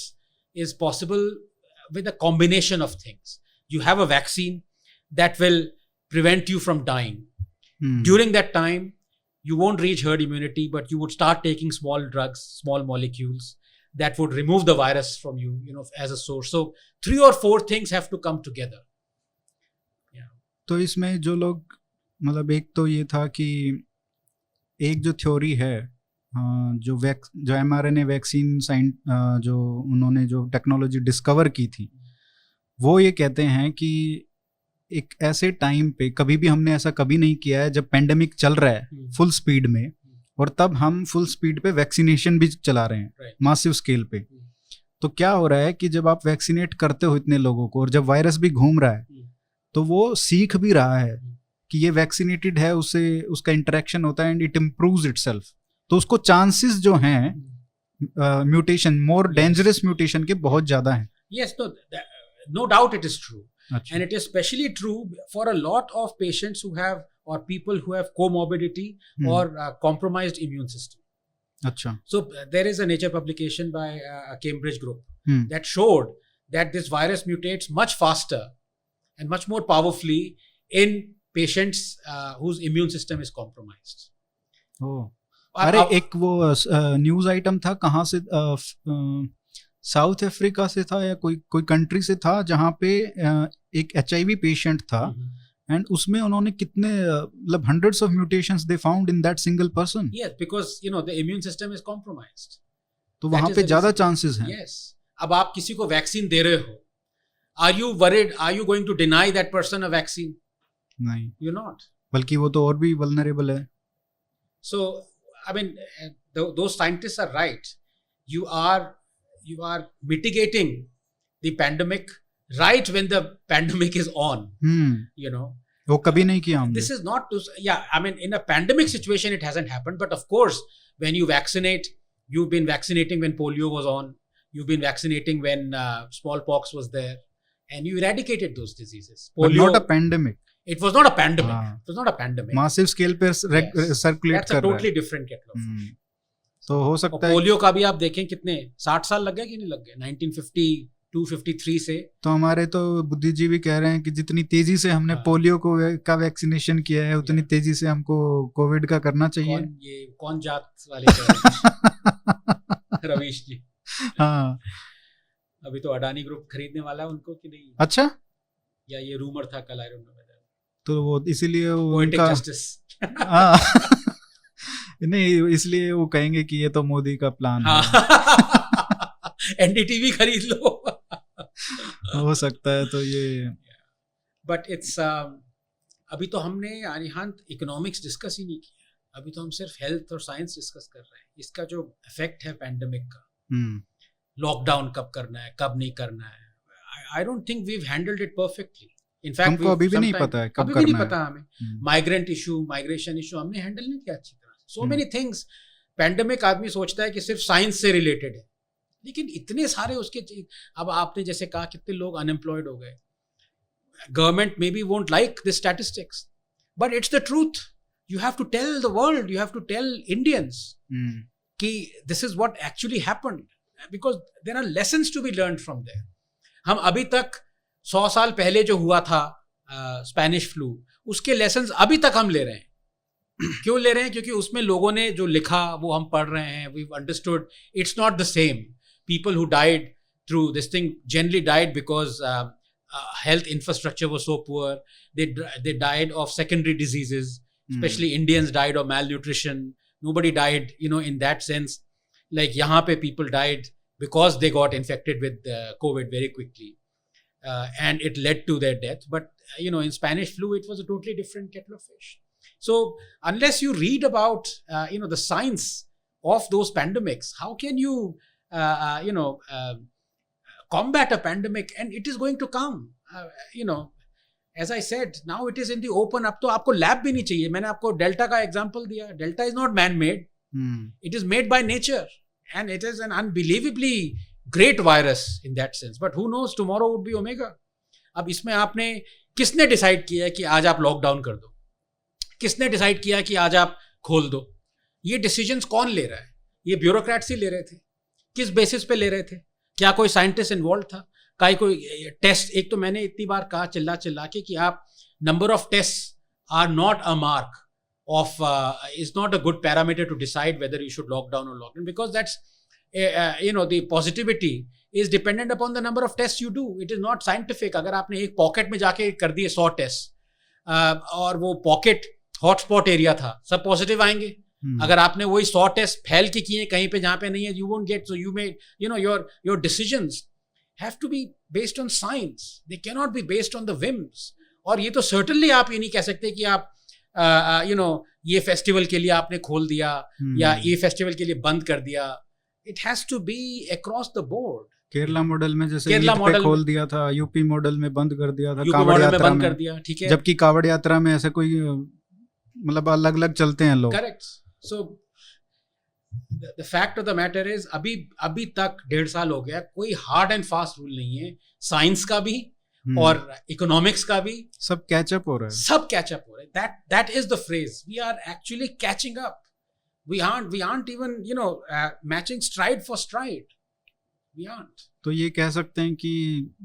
is possible with a combination of things. You have a vaccine that will prevent you from dying. During that time, you won't reach herd immunity, but you would start taking small drugs, small molecules that would remove the virus from you, you know, as a source. So 3 or 4 things have to come together. Yeah. तो इसमें जो लोग, मतलब एक तो ये था कि एक जो थ्योरी है, जो mRNA वैक्सीन जो उन्होंने जो टेक्नोलॉजी डिस्कवर की थी, वो ये कहते हैं कि एक ऐसे टाइम पे, कभी भी हमने ऐसा कभी नहीं किया है जब पेंडेमिक चल रहा है फुल स्पीड में, और तब हम फुल स्पीड पे वैक्सीनेशन भी चला रहे हैं मासिव स्केल पे. तो क्या हो रहा है कि जब आप वैक्सीनेट करते हो इतने लोगों को, और जब वायरस भी घूम रहा है, तो वो सीख भी रहा है कि ये वैक्सीनेटेड है, उससे उसका इंटरेक्शन होता है एंड इट इम्प्रूव्स इटसेल्फ. तो उसको चांसेस जो हैं म्यूटेशन, मोर डेंजरस म्यूटेशन के बहुत ज्यादा हैं. Yes, no doubt it is true. And it is especially true for a lot of patients who have, or people who have comorbidity or compromised immune system. Achha. So there is a Nature publication by a Cambridge group that showed that this virus mutates much faster and much more powerfully in patients whose immune system is compromised. Oh. अरे एक वो news item था, कहाँ से, south Africa से था या कोई कंट्री से था, जहाँ पे एक HIV पेशेंट था, एंड उसमें उन्होंने कितने, मतलब hundreds of mutations they found in that single person. Yes, because you know the immune system is compromised. तो वहाँ पे ज्यादा चांसेस हैं. Yes. अब आप किसी को वैक्सीन दे रहे हो, are you worried? Are you going to deny that person a vaccine? नहीं. You're not. बल्कि वो तो और भी vulnerable है. So I mean, those scientists are right. You are mitigating the pandemic right when the pandemic is on. You know, वो कभी नहीं किया हमने. This is not to, yeah, I mean, in a pandemic situation it hasn't happened, but of course when you vaccinate, you've been vaccinating when polio was on, you've been vaccinating when smallpox was there, and you eradicated those diseases. Polio, but not a pandemic. It was not a pandemic. It was not a pandemic. Massive scale पे circulate That's a totally different kettle of fish. तो हो सकता है polio का भी आप देखें कितने 60 साल लग गए कि नहीं लग गए, 1952-53 से. तो हमारे तो बुद्धिजीवी कह रहे हैं कि जितनी तेजी से हमने पोलियो का वैक्सीनेशन किया है, उतनी तेजी से हमको कोविड का करना चाहिए. कौन जात वाले रवीश जी. हाँ, अभी तो अडानी ग्रुप खरीदने वाला है उनको कि नहीं. अच्छा, या ये रूमर था कल, आई डोंट नो. तो वो इसीलिए पोएटिक जस्टिस. नहीं, इसलिए वो कहेंगे कि ये तो मोदी का प्लान है. एनडीटीवी खरीद लो. हो सकता है. तो ये बट इट्स अभी तो हमने आनिहांत इकोनॉमिक्स डिस्कस ही नहीं किया. अभी तो हम सिर्फ हेल्थ और साइंस डिस्कस कर रहे हैं. इसका जो इफेक्ट है पैंडेमिक का, लॉकडाउन कब करना है, कब नहीं करना है, I don't think we have handled it perfectly. In fact हमको अभी भी नहीं पता है कब अभी भी नहीं करना पता हमें। माइग्रेंट इशू, माइग्रेशन इशू हमने हैंडल नहीं किया अच्छी तरह। So many things. पैंडेमिक आदमी सोचता है कि सिर्फ साइंस से रिलेटेड है, लेकिन इतने सारे उसके, अब आपने जैसे कहा कितने लोग अनएम्प्लॉयड हो गए। Government may be won't like this statistics, but it's the truth. You have to tell the world, you have to tell Indians कि this is what actually happened, because there are lessons to be learned from there. हम अभी तक 100 साल पहले जो हुआ था Spanish flu, उसके लेसन्स अभी तक हम ले रहे हैं। क्यों ले रहे हैं? क्योंकि उसमें लोगों ने जो लिखा वो हम पढ़ रहे हैं। We understood it's not the same. People who died through this thing generally died because health infrastructure was so poor. They died of secondary diseases. Especially Indians died of malnutrition. Nobody died, in that sense. Like yahan pe people died because they got infected with COVID very quickly, and it led to their death. But in Spanish flu, it was a totally different kettle of fish. So unless you read about the science of those pandemics, how can you combat a pandemic? And it is going to come. As I said, now it is in the open. अब तो आपको lab भी नहीं चाहिए। मैंने आपको delta का example दिया। Delta is not man made, it is made by nature, and it is an unbelievably great virus in that sense. But who knows, tomorrow would be omega. अब इसमें आपने किसने डिसाइड किया है कि आज आप लॉकडाउन कर दो? किसने डिसाइड किया कि आज आप खोल दो? ये डिसीजंस कौन ले रहा है? ये ब्यूरोक्रेट्स ही ले रहे थे। किस बेसिस पे ले रहे थे? क्या कोई साइंटिस्ट इन्वॉल्व था? कोई टेस्ट? एक तो मैंने इतनी बार कहा चिल्ला के कि आप number of test are not a mark of, is not a good parameter to decide whether you should lock down और lock in, because that's the positivity is dependent upon the number of test you do. It is not scientific. अगर आपने एक pocket में जाके कर दिए 100 test और वो पॉकेट हॉटस्पॉट एरिया था, सब पॉजिटिव आएंगे. अगर आपने वही 100 टेस्ट फैल के किए कहीं पे जहां पे नहीं है, you won't get. So you may your decisions have to be based on science. They cannot be based on the whims. और ये तो certainly आप ये नहीं कह सकते कि आप ये फेस्टिवल के लिए आपने खोल दिया या ये फेस्टिवल के लिए बंद कर दिया. It has to be across the board. Kerala model में जैसे ईद पे खोल दिया था, यूपी मॉडल में बंद कर दिया था, कावड़ यात्रा में बंद कर दिया, ठीक है. जबकि कावड़ यात्रा में ऐसे कोई मतलब अलग अलग चलते हैं लोग. Correct. So The fact of the matter is अभी तक 1.5 साल हो गया, कोई हार्ड एंड फास्ट रूल नहीं है. साइंस का भी और इकोनॉमिक्स का भी सब कैचअप हो रहा है. सब कैचअप हो रहा है. That is the phrase. We are actually catching up. We aren't even matching stride for stride. We aren't. तो ये कह सकते हैं कि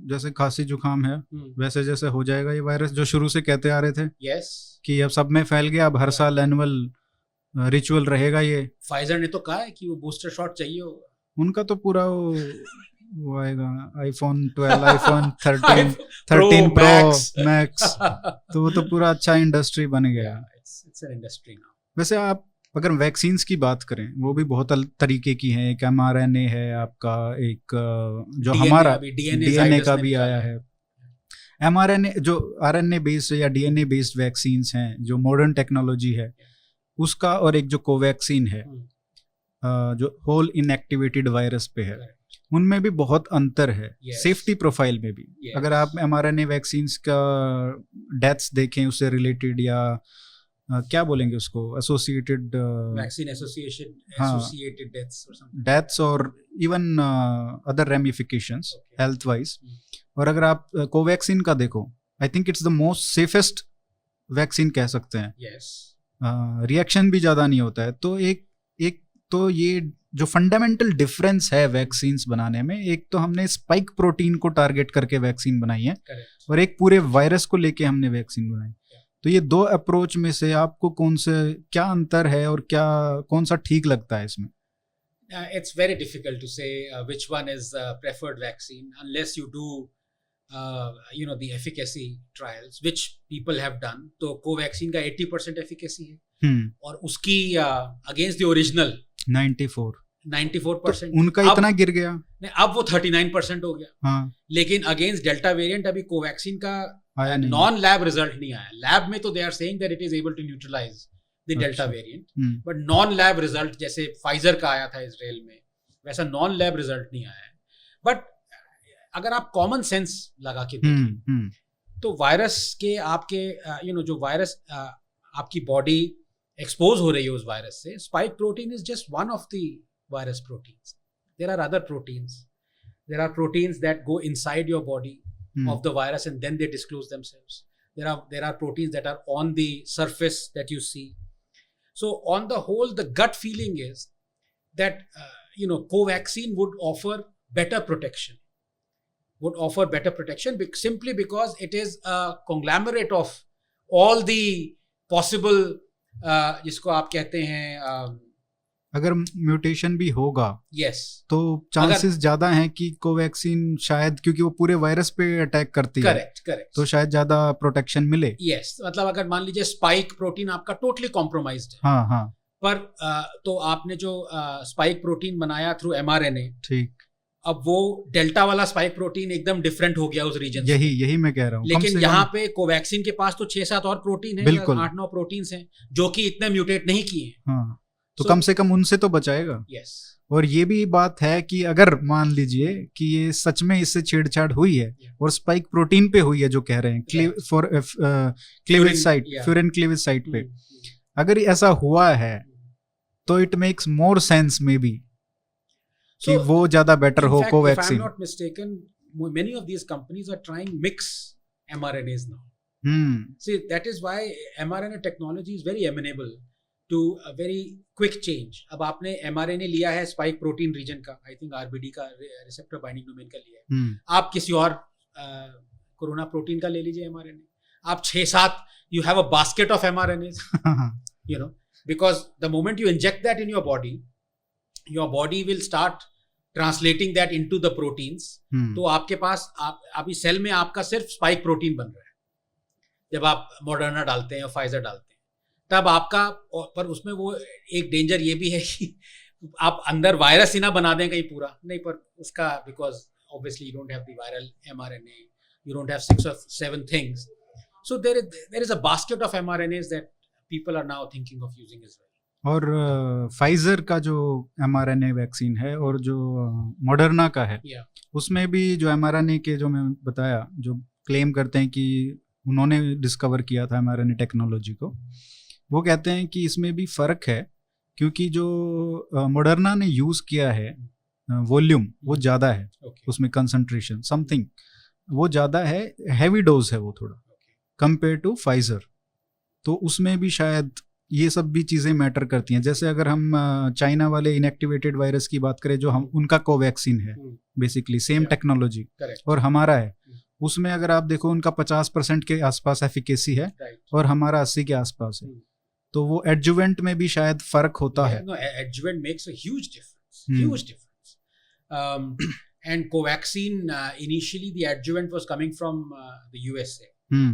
जैसे खांसी जुकाम है वैसे जैसे हो जाएगा ये वायरस, जो शुरू से कहते आ रहे थे. Yes. कि अब सब में फैल गया. अब हर साल एनुअल रिचुअल रहेगा ये. फाइजर ने तो कहा है कि वो बूस्टर शॉट चाहिए होगा. उनका तो पूरा वो आएगा iPhone 12, iPhone 13 Pro Max. तो वो तो पूरा अच्छा इंडस्ट्री बन गया. It's an industry now. वैसे आप अगर वैक्सीन्स की बात करें, वो भी बहुत तरीके की हैं. एक mRNA है आपका, एक जो DNA हमारा DNA का भी आया है. mRNA जो RNA बेस्ड या DNA बेस्ड वैक्सीन्स हैं, जो मॉडर्न टेक्नोलॉजी है उसका, और एक जो कोवैक्सीन है जो होल इनएक्टिवेटेड वायरस पे है, उनमें भी बहुत अंतर है. सेफ्टी प्रोफाइल में भी. अगर आप mRNA वैक्सीन्स का डेथ्स देखें उससे रिलेटेड, या क्या बोलेंगे उसको, एसोसिएटेड वैक्सीन एसोसिएटेड डेथ्स और even other ramifications health wise. और अगर आप कोवैक्सीन का देखो, I think it's the most safest vaccine कह सकते हैं. रिएक्शन भी ज़्यादा नहीं होता है. तो एक तो ये जो फंडामेंटल डिफरेंस है वैक्सीन्स बनाने में, एक तो हमने स्पाइक प्रोटीन को टारगेट करके वैक्सीन बनाई है. Correct. और एक पूरे वायरस को लेके हमने वैक्सीन बनाई. तो ये दो अप्रोच में से आपको क्या अंतर है और कौन सा ठीक लगता है इसमें? It's very difficult to say which one is preferred vaccine unless you do the efficacy trials which people have done. तो कोवैक्सीन का 80% efficacy है और उसकी against the original 94%. तो उनका इतना गिर गया. नहीं, अब वो 39% हो गया. हाँ. लेकिन अगेंस्ट डेल्टा वेरिएंट अभी कोवैक्सीन का नॉन लैब रिजल्ट नहीं आया. लैब में तो they are saying that it is able to neutralise the delta variant, but non lab result जैसे फाइजर का आया था इजराइल में, वैसा नॉन लैब रिजल्ट नहीं आया है. बट अगर आप कॉमन सेंस लगा के देखें तो वायरस के आपके जो वायरस आपकी बॉडी एक्सपोज हो रही है उस वायरस से, spike protein is just one of the virus proteins. There are other proteins. There are proteins that go inside your body of the virus and then they disclose themselves. There are proteins that are on the surface that you see. So on the whole, the gut feeling is that Covaxin would offer better protection. Simply because it is a conglomerate of all the possible जिसको आप कहते हैं अगर mutation भी होगा yes तो chances ज्यादा हैं कि कोवैक्सीन शायद, क्योंकि वो पूरे वायरस पे अटैक करती है, करेक्ट तो शायद ज्यादा प्रोटेक्शन मिले. yes मतलब अगर मान लीजिए स्पाइक प्रोटीन आपका टोटली कॉम्प्रोमाइज्ड है, हाँ पर तो आपने जो स्पाइक प्रोटीन बनाया थ्रू एमआरएनए, ठीक, अब वो डेल्टा वाला स्पाइक प्रोटीन एकदम डिफरेंट हो गया उस रीजन से. यही मैं कह रहा हूँ. लेकिन यहाँ पे कोवैक्सीन के पास तो 6-7 और प्रोटीन है, 8-9 प्रोटीन्स हैं जो कि इतने म्यूटेट नहीं किए. हाँ, तो कम से कम उनसे तो बचाएगा. yes. और ये भी बात है कि अगर मान लीजिए कि ये सच में इससे छेड़छाड़ हुई है और स्पाइक प्रोटीन पे हुई है जो कह रहे हैं, cleavage site, furin cleavage site पे, अगर ऐसा हुआ है तो it makes more sense may be कि वो ज्यादा बेटर हो Covaxin. If I'm not mistaken, many of these companies are trying mix mRNAs now. See, that is why mRNA technology is very amenable to a very quick change. अब आपने mRNA लिया है spike protein reason का, I think RBD का, receptor binding domain का लिया है. आप किसी और कोरोना प्रोटीन का ले लीजिए mRNA, आप 6-7, you have a basket of mRNAs. Because the moment you inject that in your body will start translating that into the proteins. तो आपके पास अभी सेल में आपका सिर्फ स्पाइक प्रोटीन बन रहा है. जब आप मॉडर्ना डालते हैं, फाइजर डालते हैं, तब आपका, पर उसमें वो एक डेंजर ये भी है कि आप अंदर वायरस ही ना बना दें कहीं पूरा नहीं, पर उसका because obviously you don't have the viral mRNA, you don't have 6 or 7 things, so there is a basket of mRNAs that people are now thinking of using as well. और फाइजर का जो एमआरएनए वैक्सीन है और जो Moderna का है, उसमें भी जो एमआरएनए के, जो मैं बताया, जो क्लेम करते हैं कि उन्होंने डिस्कवर किया था एमआरएनए टेक्नोलॉजी को, वो कहते हैं कि इसमें भी फ़र्क है, क्योंकि जो मॉडर्ना ने यूज़ किया है वॉल्यूम वो ज़्यादा है, उसमें कंसंट्रेशन समथिंग वो ज़्यादा है, हैवी डोज है वो थोड़ा कंपेयर टू फाइजर. तो उसमें भी शायद ये सब भी चीज़ें मैटर करती हैं. जैसे अगर हम चाइना वाले इनएक्टिवेटेड वायरस की बात करें, जो हम उनका कोवैक्सीन है, बेसिकली सेम टेक्नोलॉजी, और हमारा है, उसमें अगर आप देखो उनका 50% के आसपास एफिकेसी है और हमारा 80 के आसपास है. तो वो एडजुवेंट में भी शायद फर्क होता है. Adjuvant makes a huge difference. And Covaxin initially the adjuvant was coming from the USA.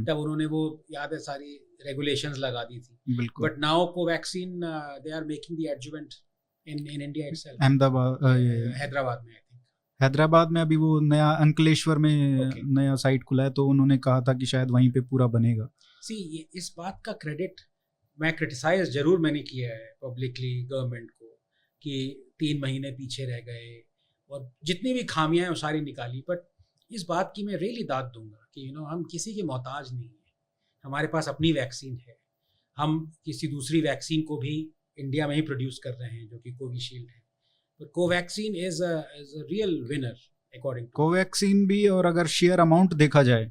तब उन्होंने वो, याद है, सारी रेगुलेशंस लगा दी थी. But now Covaxin they are making the adjuvant in India itself. Hyderabad में अभी वो नया अंकलेश्वर में नया साइट खुला है, तो उन्होंने कहा था कि शायद वहीं पे पूरा बनेगा. सी, इस बात का क्रेडिट मैं क्रिटिसाइज जरूर मैंने किया है पब्लिकली गवर्नमेंट को कि 3 महीने पीछे रह गए और जितनी भी खामियां हैं वो सारी निकाली. बट इस बात की मैं रियली दाद दूंगा कि हम किसी के मोहताज नहीं हैं. हमारे पास अपनी वैक्सीन है. हम किसी दूसरी वैक्सीन को भी इंडिया में ही प्रोड्यूस कर रहे हैं, जो कि कोविशील्ड है. तो Covaxin is a real winner according to. Covaxin भी, और अगर शेयर अमाउंट देखा जाए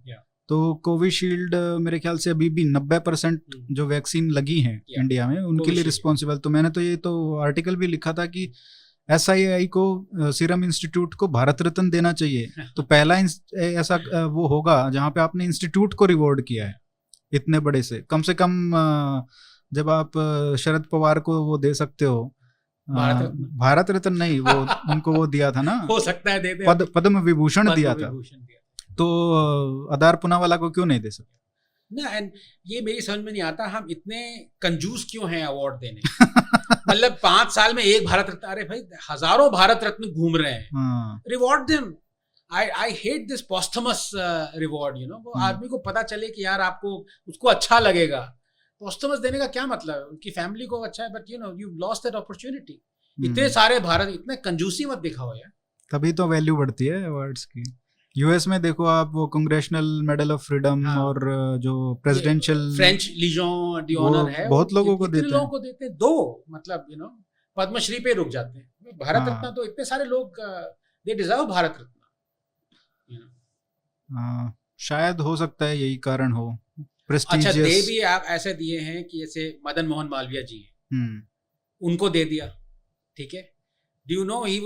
तो कोविशील्ड मेरे ख्याल से अभी भी 90% जो वैक्सीन लगी हैं इंडिया में उनके लिए रिस्पॉन्सिबल. तो मैंने तो ये तो आर्टिकल भी लिखा था कि SII को, सीरम इंस्टीट्यूट को भारत रत्न देना चाहिए. तो पहला ऐसा वो होगा जहाँ पे आपने इंस्टीट्यूट को रिवॉर्ड किया है इतने बड़े से. कम से कम जब आप शरद पवार को वो दे सकते हो, भारत रत्न नहीं, वो उनको वो दिया था ना, हो सकता है दे दे, पद्म विभूषण दिया था, तो आधार पूनावाला को क्यों नहीं दे सकते ना. एंड ये मेरी समझ में नहीं आता, हम इतने कंजूस क्यों हैं अवार्ड देने. मतलब 5 साल में एक भारत रत्न, अरे भाई हजारों भारत रत्न घूम रहे हैं, reward them. I hate this posthumous reward. वो आदमी को पता चले कि यार आपको, उसको अच्छा लगेगा. पोस्थमस देने का क्या मतलब है? उनकी फैमिली को अच्छा है, but you lost that opportunity. इतने सारे भारत, इतने कंजूसी मत दिखाओ यार. तभी तो वैल्यू बढ़ती है अवार्ड्स की. यूएस में देखो आप, वो कांग्रेशनल मेडल ऑफ फ्रीडम हाँ। और जो presidential French legion de honour है, बहुत लोगों को कितने देते लोगों हैं। को देते हैं? 2, मतलब पद्मश्री पे रुक जाते हैं। भारत हाँ। रत्न तो इतने सारे लोग, दे डिजर्व भारत रत्न। हाँ, शायद हो सकता है यही कारण हो, अच्छा, दे प्रेस्टिजियस। भी आप ऐसे दिए हैं कि जैसे मदन मोहन मालवीय जी हैं, उनको दे दिया, ठीक है। Do you know he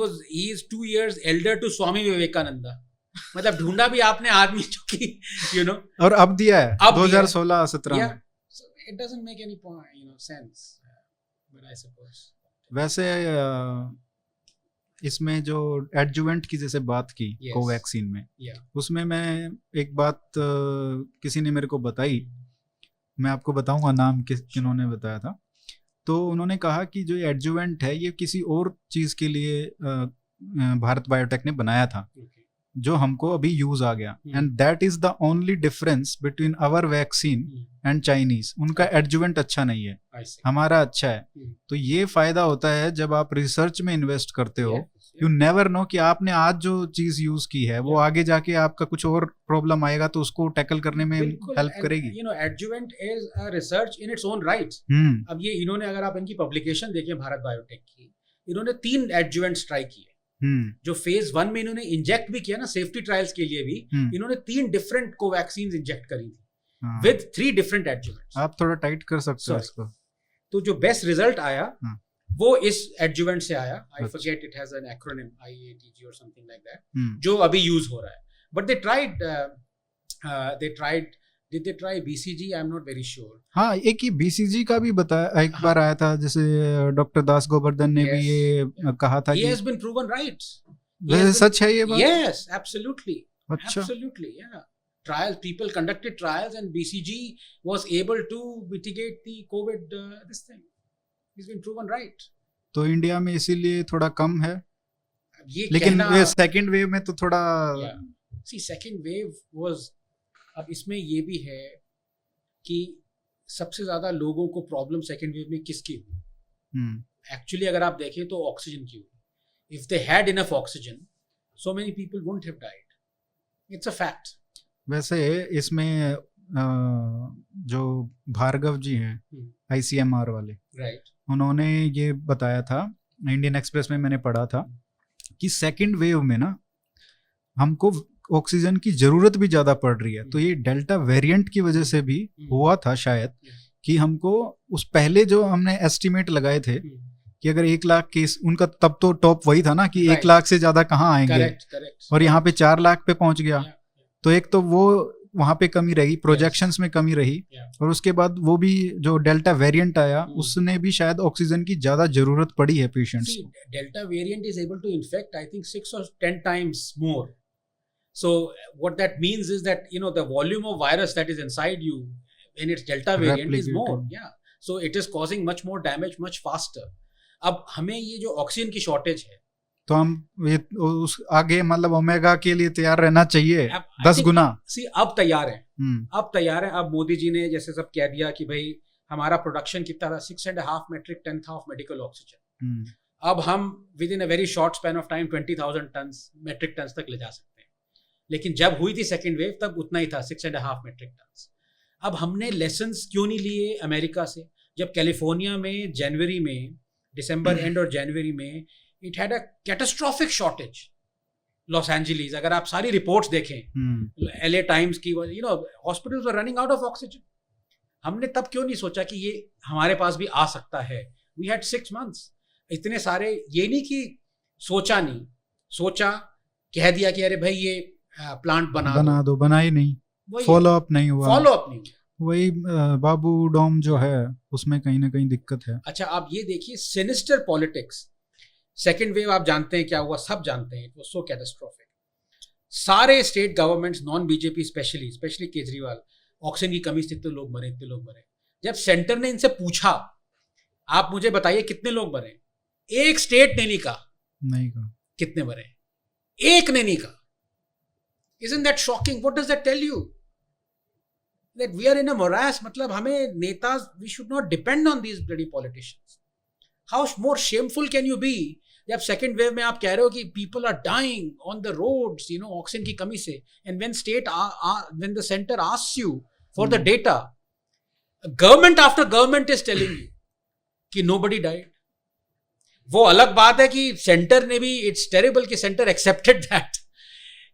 is 2 years elder to Swami Vivekananda. मतलब ढूंढा भी आपने आदमी जो कि और अब दिया है, अब दिया है। 2016-17 Yeah, में। so it doesn't make any sense, but I suppose. वैसे इसमें जो एडजुवेंट की जैसे बात की Yes. कोवैक्सीन में, Yeah. उसमें मैं एक बात किसी ने मेरे को बताई, मैं आपको बताऊंगा नाम किन्होंने बताया था। तो उन्होंने कहा कि जो एडजुवेंट है ये किसी और चीज़ के लिए भारत बायोटेक ने बनाया था, Okay. जो हमको अभी यूज आ गया, and that is the only difference between our vaccine and Chinese. उनका एडजुवेंट अच्छा नहीं है, I see. हमारा अच्छा है। तो ये फायदा होता है जब आप रिसर्च में इन्वेस्ट करते हो, यू नेवर नो कि आपने आज जो चीज यूज की है वो आगे जाके आपका कुछ और प्रॉब्लम आएगा तो उसको टैकल करने में हेल्प करेगी। Adjuvant is a research in its own rights. अब ये इन्होंने, अगर आप इनकी पब्लिकेशन देखें भारत बायोटेक की, इन्होंने 3 एडजुवेंट्स ट्राई किए। जो फेज 1 में इन्होंने इंजेक्ट भी किया ना सेफ्टी ट्रायल्स के लिए भी, इन्होंने 3 डिफरेंट कोवैक्सीन इंजेक्ट करी थी विद 3 डिफरेंट एडजुवेंट्स। आप थोड़ा टाइट कर सकते हो इसको। तो जो बेस्ट रिजल्ट आया वो इस एडजुवेंट से आया। I forget, it has an acronym, IATG और समथिंग लाइक दैट, जो अभी यूज हो रहा है। But they tried Did they try BCG? I'm not very sure. हाँ, एक ही BCG का भी बताया, एक बार आया था, जैसे डॉक्टर दास गोवर्धन ने भी ये कहा था He कि has been proven right. वैसे सच है ये बात? Yes, absolutely. अच्छा। Absolutely, yeah. People conducted trials and BCG was able to mitigate the COVID, this thing. He's been proven right. तो इंडिया में इसीलिए थोड़ा कम है, ये लेकिन ये सेकंड वेव में तो थोड़ा See, second wave was, अब इसमें ये भी है कि सबसे ज्यादा लोगों को प्रॉब्लम सेकेंड वेव में किसकी हुई? एक्चुअली अगर आप देखें तो ऑक्सीजन की हुई। If they had enough oxygen, so many people wouldn't have died. It's a fact. वैसे इसमें जो भार्गव जी हैं ICMR वाले, राइट, उन्होंने ये बताया था, इंडियन एक्सप्रेस में मैंने पढ़ा था कि सेकेंड वेव में ना हमको ऑक्सीजन की जरूरत भी ज्यादा पड़ रही है। तो ये डेल्टा वेरिएंट की वजह से भी हुआ था शायद, कि हमको उस पहले जो हमने एस्टिमेट लगाए थे कि अगर 1 लाख केस, उनका तब तो टॉप वही था ना कि 1 लाख से ज्यादा कहाँ आएंगे, और यहाँ पे 4 लाख पे पहुंच गया। तो एक तो वो वहां पे कमी रही, प्रोजेक्शंस में कमी रही, और उसके बाद वो भी जो डेल्टा वेरिएंट आया उसने भी शायद ऑक्सीजन की ज्यादा जरूरत पड़ी है पेशेंट्स को। Delta variant is able to infect I think 6 or 10 times more. So what that means is that the volume of virus that is inside you in its delta variant is more. Yeah. So it is causing much more damage much faster. अब हमें ये जो oxygen की shortage है, तो हम ये उस आगे मतलब ओमेगा के लिए तैयार रहना चाहिए 10 गुना। अब तैयार है। अब मोदी जी ने जैसे सब कह दिया कि भाई हमारा प्रोडक्शन कितना था, 6.5 metric ton था ऑफ मेडिकल ऑक्सीजन। अब हम within a very short span of time 20,000 metric ton तक ले जा सकते हैं। लेकिन जब हुई थी सेकेंड वेव तब उतना ही था, 6.5 metric tons। अब हमने लेसन्स क्यों नहीं लिए अमेरिका से? जब कैलिफोर्निया में जनवरी में, दिसंबर एंड और जनवरी में it had a catastrophic shortage. Los Angeles, अगर आप सारी रिपोर्ट्स देखें LA टाइम्स की, hospitals were running out of oxygen. हमने तब क्यों नहीं सोचा कि ये हमारे पास भी आ सकता है? We had 6 months। इतने सारे, ये नहीं कि सोचा कह दिया कि अरे भाई ये प्लांट बना दो, बना ही नहीं, फॉलो अप नहीं हुआ। वही बाबू डोम जो है उसमें कहीं ना कहीं दिक्कत है। अच्छा, आप ये देखिए सिनिस्टर पॉलिटिक्स। सेकेंड वेव आप जानते हैं क्या हुआ, सब जानते हैं, इट वाज सो कैटास्ट्रोफिक। सारे state governments, non BJP specially Kejriwal, oxygen की कमी से इतने लोग मरे। जब सेंटर ने इनसे पूछा आप मुझे बताइए कितने लोग मरे, एक स्टेट ने नहीं कहा कितने मरे, एक ने नहीं कहा। Isn't that shocking? What does that tell you? That we are in a morass. मतलब हमें नेता, we should not depend on these bloody politicians. How more shameful can you be जब सेकंड वेव में आप कह रहे हो कि people are dying on the roads, you know, oxygen की कमी से, and when the centre asks you for the data, government after government is telling you कि नोबडी डाइड. वो अलग बात है कि सेंटर ने भी, इट्स टेरिबल कि centre accepted that.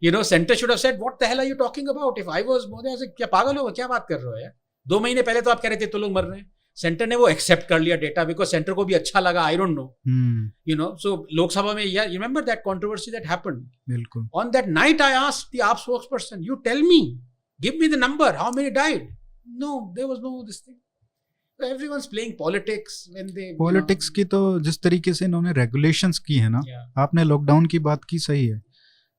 You know, center should have said, what the hell are you talking about? If I was Modi, I said, क्या पागल हो, क्या बात कर रहे हो यार? 2 महीने पहले तो आप कह रहे थे तो लोग मर रहे हैं. सेंटर ने वो एक्सेप्ट कर लिया डेटा, बिकॉज सेंटर को भी अच्छा लगा. I don't know, you know. So Lok Sabha में, you remember that controversy that happened? बिल्कुल. On that night, I asked the AAP spokesperson, you tell me, give me the number, how many died? No, there was no this thing. So everyone's playing politics when they. Politics की तो जिस तरीके से इन्होंने regulations की है ना, Yeah. आपने लॉकडाउन की बात की, सही है,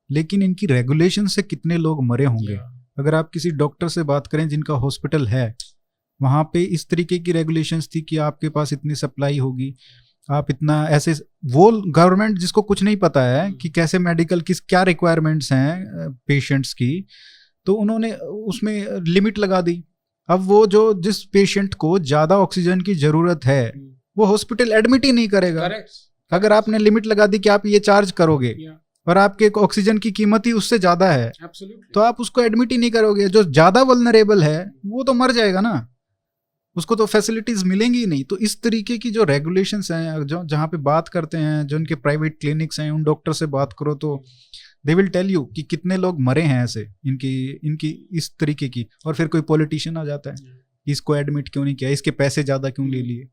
लेकिन इनकी रेगुलेशन से कितने लोग मरे होंगे. Yeah. अगर आप किसी डॉक्टर से बात करें जिनका हॉस्पिटल है, वहां पे इस तरीके की रेगुलेशंस थी कि आपके पास इतनी सप्लाई होगी, आप इतना ऐसे, वो गवर्नमेंट जिसको कुछ नहीं पता है कि कैसे मेडिकल क्या रिक्वायरमेंट्स हैं पेशेंट्स की, तो उन्होंने उसमें लिमिट लगा दी. अब वो जो जिस पेशेंट को ज्यादा ऑक्सीजन की जरूरत है वो हॉस्पिटल एडमिट ही नहीं करेगा. Correct. अगर आपने लिमिट लगा दी कि आप ये चार्ज करोगे Yeah. और आपके ऑक्सीजन की कीमत ही उससे ज्यादा है, Absolutely. तो आप उसको एडमिट ही नहीं करोगे. जो ज्यादा वल्नरेबल है वो तो मर जाएगा ना, उसको तो फैसिलिटीज मिलेंगी ही नहीं. तो इस तरीके की जो रेगुलेशंस हैं, जो जहाँ पे बात करते हैं, जो उनके प्राइवेट क्लिनिक्स हैं, उन डॉक्टर से बात करो तो दे विल टेल यू कि कितने लोग मरे हैं ऐसे इनकी इस तरीके की. और फिर कोई पॉलिटिशियन आ जाता है, इसको एडमिट क्यों नहीं किया, इसके पैसे ज्यादा क्यों ले लिए.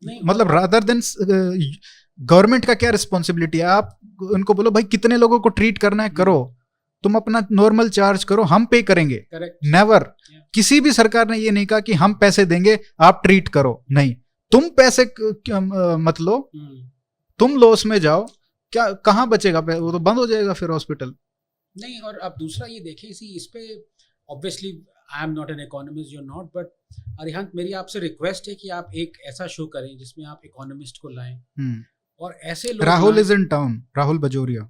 नहीं, मतलब रादर देन गवर्नमेंट का क्या रिस्पॉन्सिबिलिटी है, आप उनको बोलो भाई कितने लोगों को ट्रीट करना है करो, तुम अपना नॉर्मल चार्ज करो, हम पे करेंगे. Correct. नेवर. Yeah. किसी भी सरकार ने ये नहीं कहा कि हम पैसे देंगे आप ट्रीट करो, नहीं, तुम पैसे मत लो, तुम लॉस में जाओ, क्या कहाँ बचेगा, वो तो बंद हो जाएगा फिर हॉस्पिटल. नहीं, और अब दूसरा ये देखें, इस पे obviously I am not an economist, you are not, but Arihant, मेरी आपसे रिक्वेस्ट है कि आप एक ऐसा शो करें जिसमें आप इकोनॉमिस्ट को लाएं और ऐसे लोग. Rahul is in town, Rahul Bajoria.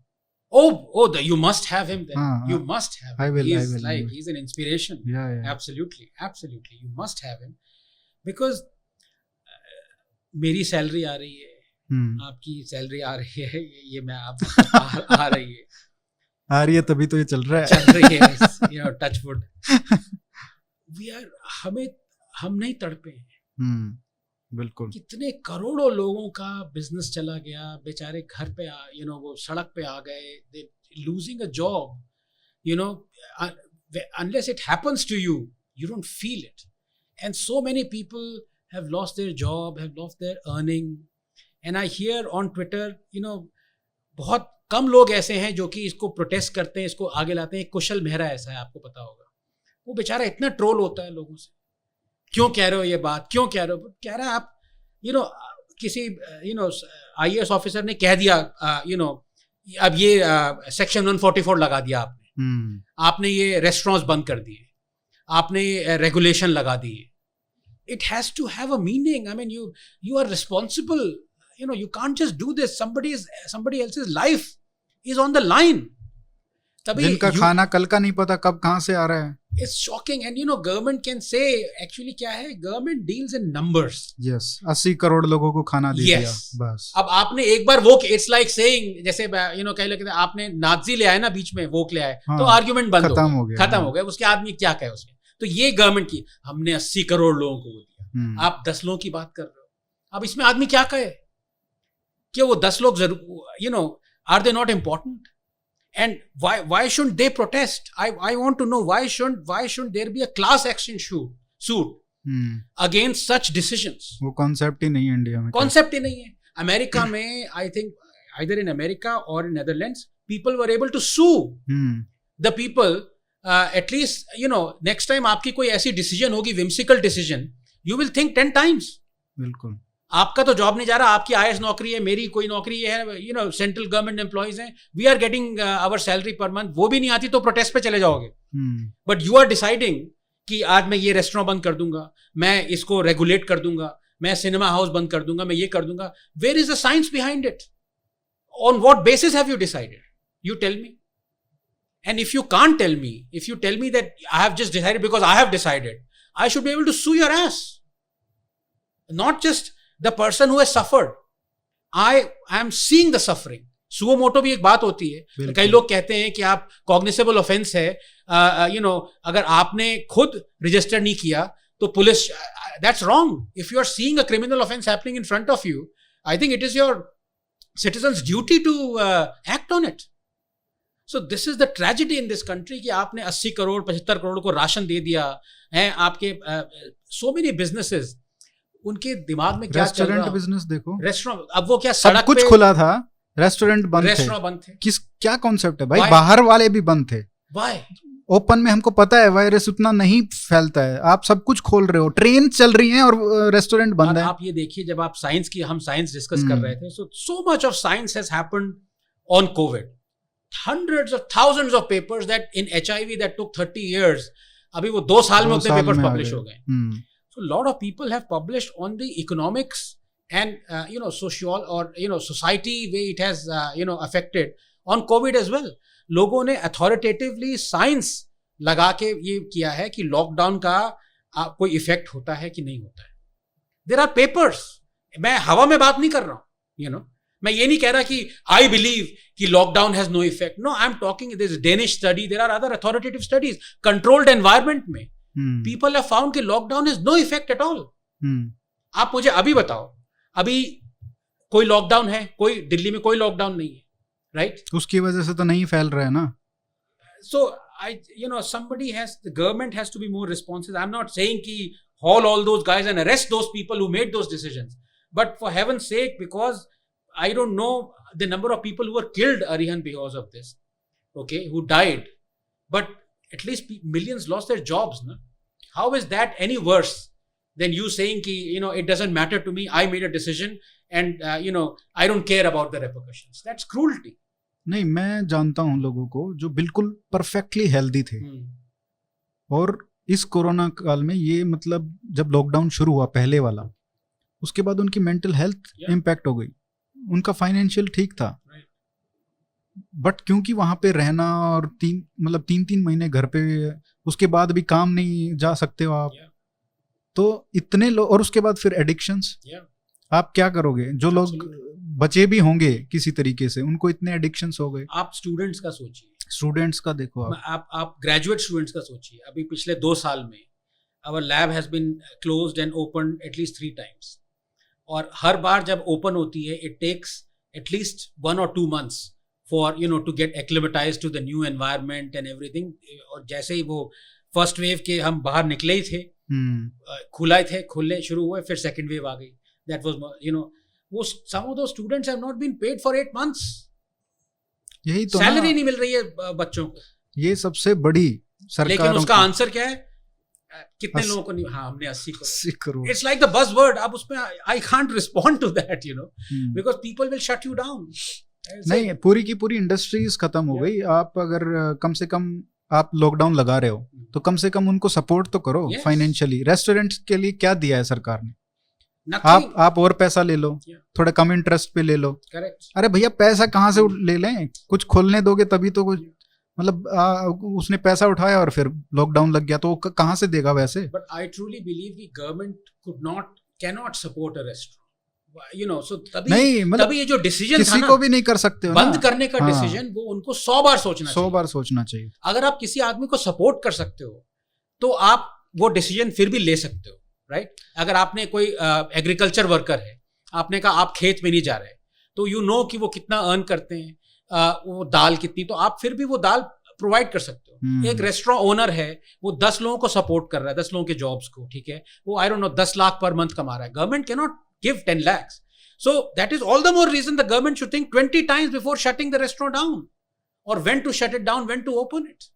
Oh, you must have him then. You must have him. I will. He's an inspiration. Yeah. Absolutely. You must have him because मेरी सैलरी आ रही है, आपकी सैलरी आ रही है, ये मैं आप आ रही है तभी तो ये चल रहा है. चल रही है, you know, touch wood. हम नहीं तड़पे हैं. बिल्कुल. कितने करोड़ों लोगों का बिजनेस चला गया, बेचारे घर पे वो सड़क पे आ गए, they losing a job, unless it happens to you, you don't feel it. And so many people have lost their job, have lost their earning. And I hear on Twitter, बहुत कम लोग ऐसे हैं जो कि इसको प्रोटेस्ट करते हैं, इसको आगे लाते हैं. कुशल मेहरा ऐसा है, आपको पता होगा, वो बेचारा इतना ट्रोल होता है लोगों से, क्यों कह रहे हो ये बात, क्यों कह रहे हो, कह रहा है आप किसी IAS ऑफिसर ने कह दिया, अब ये सेक्शन 144 लगा दिया आपने, आपने ये रेस्टोरेंट्स बंद कर दिए, आपने रेगुलेशन लगा दिए. It has to have a meaning. I mean, you are responsible. You can't just do this. Somebody else's life is on the line. जिनका खाना कल का नहीं पता कब कहाँ से आ रहा है. It's shocking. And government can say, actually क्या है, government deals in numbers. Yes, 80 crore लोगों को खाना दे दिया, बस. अब आपने एक बार वो, it's like saying, जैसे कह लो कि आपने नाज़ी ले आए ना, बीच में वोक ले आए, तो आर्ग्यूमेंट बंद खत्म हो गया. उसके आदमी क्या कहे उसमें. तो ये गवर्नमेंट की, हमने 80 करोड़ लोगों को दिया, आप 10 लोगों की बात कर रहे हो. अब इसमें आदमी क्या कहे, क्या वो 10 लोग जरूर, are they not important? And why shouldn't they protest? I want to know, why shouldn't there be a class action suit against such decisions? वो कॉन्सेप्ट ही नहीं है इंडिया में. कॉन्सेप्ट ही नहीं है. अमेरिका में, I think either in America or in Netherlands, people were able to sue the people. At least, next time आपकी कोई ऐसी डिसीजन होगी, whimsical decision, you will think 10 times. बिल्कुल. आपका तो जॉब नहीं जा रहा, आपकी IAS नौकरी है, मेरी कोई नौकरी है, सेंट्रल गवर्नमेंट एम्प्लॉइज हैं, we are getting our salary per month, वो भी नहीं आती तो प्रोटेस्ट पे चले जाओगे. बट यू आर डिसाइडिंग कि आज मैं ये रेस्टोरेंट बंद कर दूंगा, मैं इसको रेगुलेट कर दूंगा, मैं सिनेमा हाउस बंद कर दूंगा, मैं ये कर दूंगा. Where is the science behind it? On what basis have you decided? You tell me. And if you can't tell me, if you tell me that I have just decided because I have decided, I should be able to sue your ass. Not just the person who has suffered. I am seeing the suffering. Suo motu भी एक बात होती है. कई लोग कहते हैं कि आप कॉग्निसेबल ऑफेंस है, अगर आपने खुद रजिस्टर नहीं किया तो police, that's wrong. If you are seeing a criminal offense happening in front of you, I think it is your citizens' duty to act on it. So this is the tragedy in this country कि आपने 80 करोड़ 75 करोड़ को ration दे दिया है. आपके so many businesses, उनके दिमाग में क्या चल रहा है? रेस्टोरेंट बिजनेस देखो, रेस्टोरेंट, अब वो क्या सब सड़क कुछ पे, खुला था, रेस्टोरेंट बंद थे. क्या कॉन्सेप्ट है भाई? Why? बाहर वाले भी बंद थे. Why? ओपन में हमको पता है वायरस उतना नहीं फैलता है, आप सब कुछ खोल रहे हो, ट्रेन चल रही हैं और रेस्टोरेंट बंद है. आप ये देखिए, जब आप साइंस की, हम साइंस डिस्कस कर रहे थे, so much of science has happened on COVID. Hundreds of thousands of papers that in HIV that took 30 years, अभी वो 2 साल में उतने पेपर्स पब्लिश हो गए. So a lot of people have published on the economics and social or society way it has affected on COVID as well. लोगों ने authoritatively science लगा के ये किया है कि लॉकडाउन का कोई इफेक्ट होता है कि नहीं होता है. There are papers. मैं हवा में बात नहीं कर रहा हूँ, मैं ये नहीं कह रहा कि I believe कि lockdown has no effect. No, I'm talking, there's a Danish study, there are other authoritative studies. Controlled environment में people have found कि lockdown has no effect at all. आप मुझे अभी बताओ, अभी कोई लॉकडाउन है? कोई दिल्ली में कोई लॉकडाउन नहीं है, राइट? उसकी वजह से तो नहीं फैल रहा है ना. So the government has to be more responsive. I'm not saying कि haul all those guys and arrest those people who made those decisions, but for heaven's sake, because I don't know the number of people who were killed, Arihan, because of this, okay, who died, but at least millions lost their jobs. Na? How is that any worse than you saying ki, it doesn't matter to me, I made a decision and I don't care about the repercussions? That's cruelty. नहीं, मैं जानता हूं लोगों को जो बिल्कुल perfectly healthy थे और इस कोरोना काल में ये मतलब जब लॉकडाउन शुरू हुआ पहले वाला, उसके बाद उनकी मेंटल हेल्थ इम्पैक्ट हो गई, उनका फाइनेंशियल ठीक था, बट क्योंकि वहां पे रहना और 3 महीने घर पे, उसके बाद भी काम नहीं जा सकते हो आप, तो इतने लोग, और उसके बाद फिर एडिक्शंस, आप क्या करोगे? जो लोग बचे भी होंगे किसी तरीके से, उनको इतने एडिक्शंस हो गए. आप स्टूडेंट्स का सोचिए, स्टूडेंट्स का देखो, आप ग्रेजुएट स्टूडेंट्स का सोचिए. अभी पिछले 2 साल में our lab has been closed and open at least 3 times, और हर बार जब ओपन होती है it takes at least 1 or 2 months for to get acclimatized to the new environment and everything. और जैसे ही वो फर्स्ट वेव के हम बाहर निकले ही थे, खुलने शुरू हुए, फिर सेकंड वेव आ गई. That was some of those students have not been paid for 8 months. यही तो सैलरी नहीं मिल रही है बच्चों को. ये सबसे बड़ी सरकार. लेकिन उसका आंसर क्या है? कितने लोगों को नहीं? हाँ, हमने 80 crore. It's like the buzzword. अब उसमें I can't respond to that, because people will shut you down. नहीं, पूरी की पूरी इंडस्ट्रीज खत्म हो गई. आप अगर कम से कम आप लॉकडाउन लगा रहे हो तो कम से कम उनको सपोर्ट तो करो फाइनेंशियली. रेस्टोरेंट्स के लिए क्या दिया है सरकार ने? आप और पैसा ले लो, थोड़ा कम इंटरेस्ट पे ले लो. अरे भैया, पैसा कहाँ से ले लें? कुछ खोलने दोगे तभी तो कुछ, मतलब उसने पैसा उठाया और फिर लॉकडाउन लग गया, तो कहाँ से देगा वैसे? बट आई ट्रूली बिलीव कि गवर्नमेंट कैनॉट सपोर्ट अ रेस्टोरेंट. So तभी ये जो डिसीजन किसी को भी नहीं कर सकते हो बंद करने का डिसीजन, वो उनको 100 बार सोचना चाहिए. अगर आप किसी आदमी को सपोर्ट कर सकते हो तो आप वो डिसीजन फिर भी ले सकते हो, राइट? अगर आपने कोई एग्रीकल्चर वर्कर है, आपने कहा आप खेत में नहीं जा रहे, तो कि वो कितना अर्न करते हैं, वो दाल कितनी, तो आप फिर भी वो दाल प्रोवाइड कर सकते हो. एक रेस्टोरेंट ओनर है, वो 10 लोगों को सपोर्ट कर रहा है, 10 लोगों के जॉब्स को, ठीक है, वो आई don't no 10 lakh per month कमा रहा है. Government can not give 10 lakhs. So that is all the more reason the government should think 20 times before shutting the restaurant down, or when to shut it down, when to open it.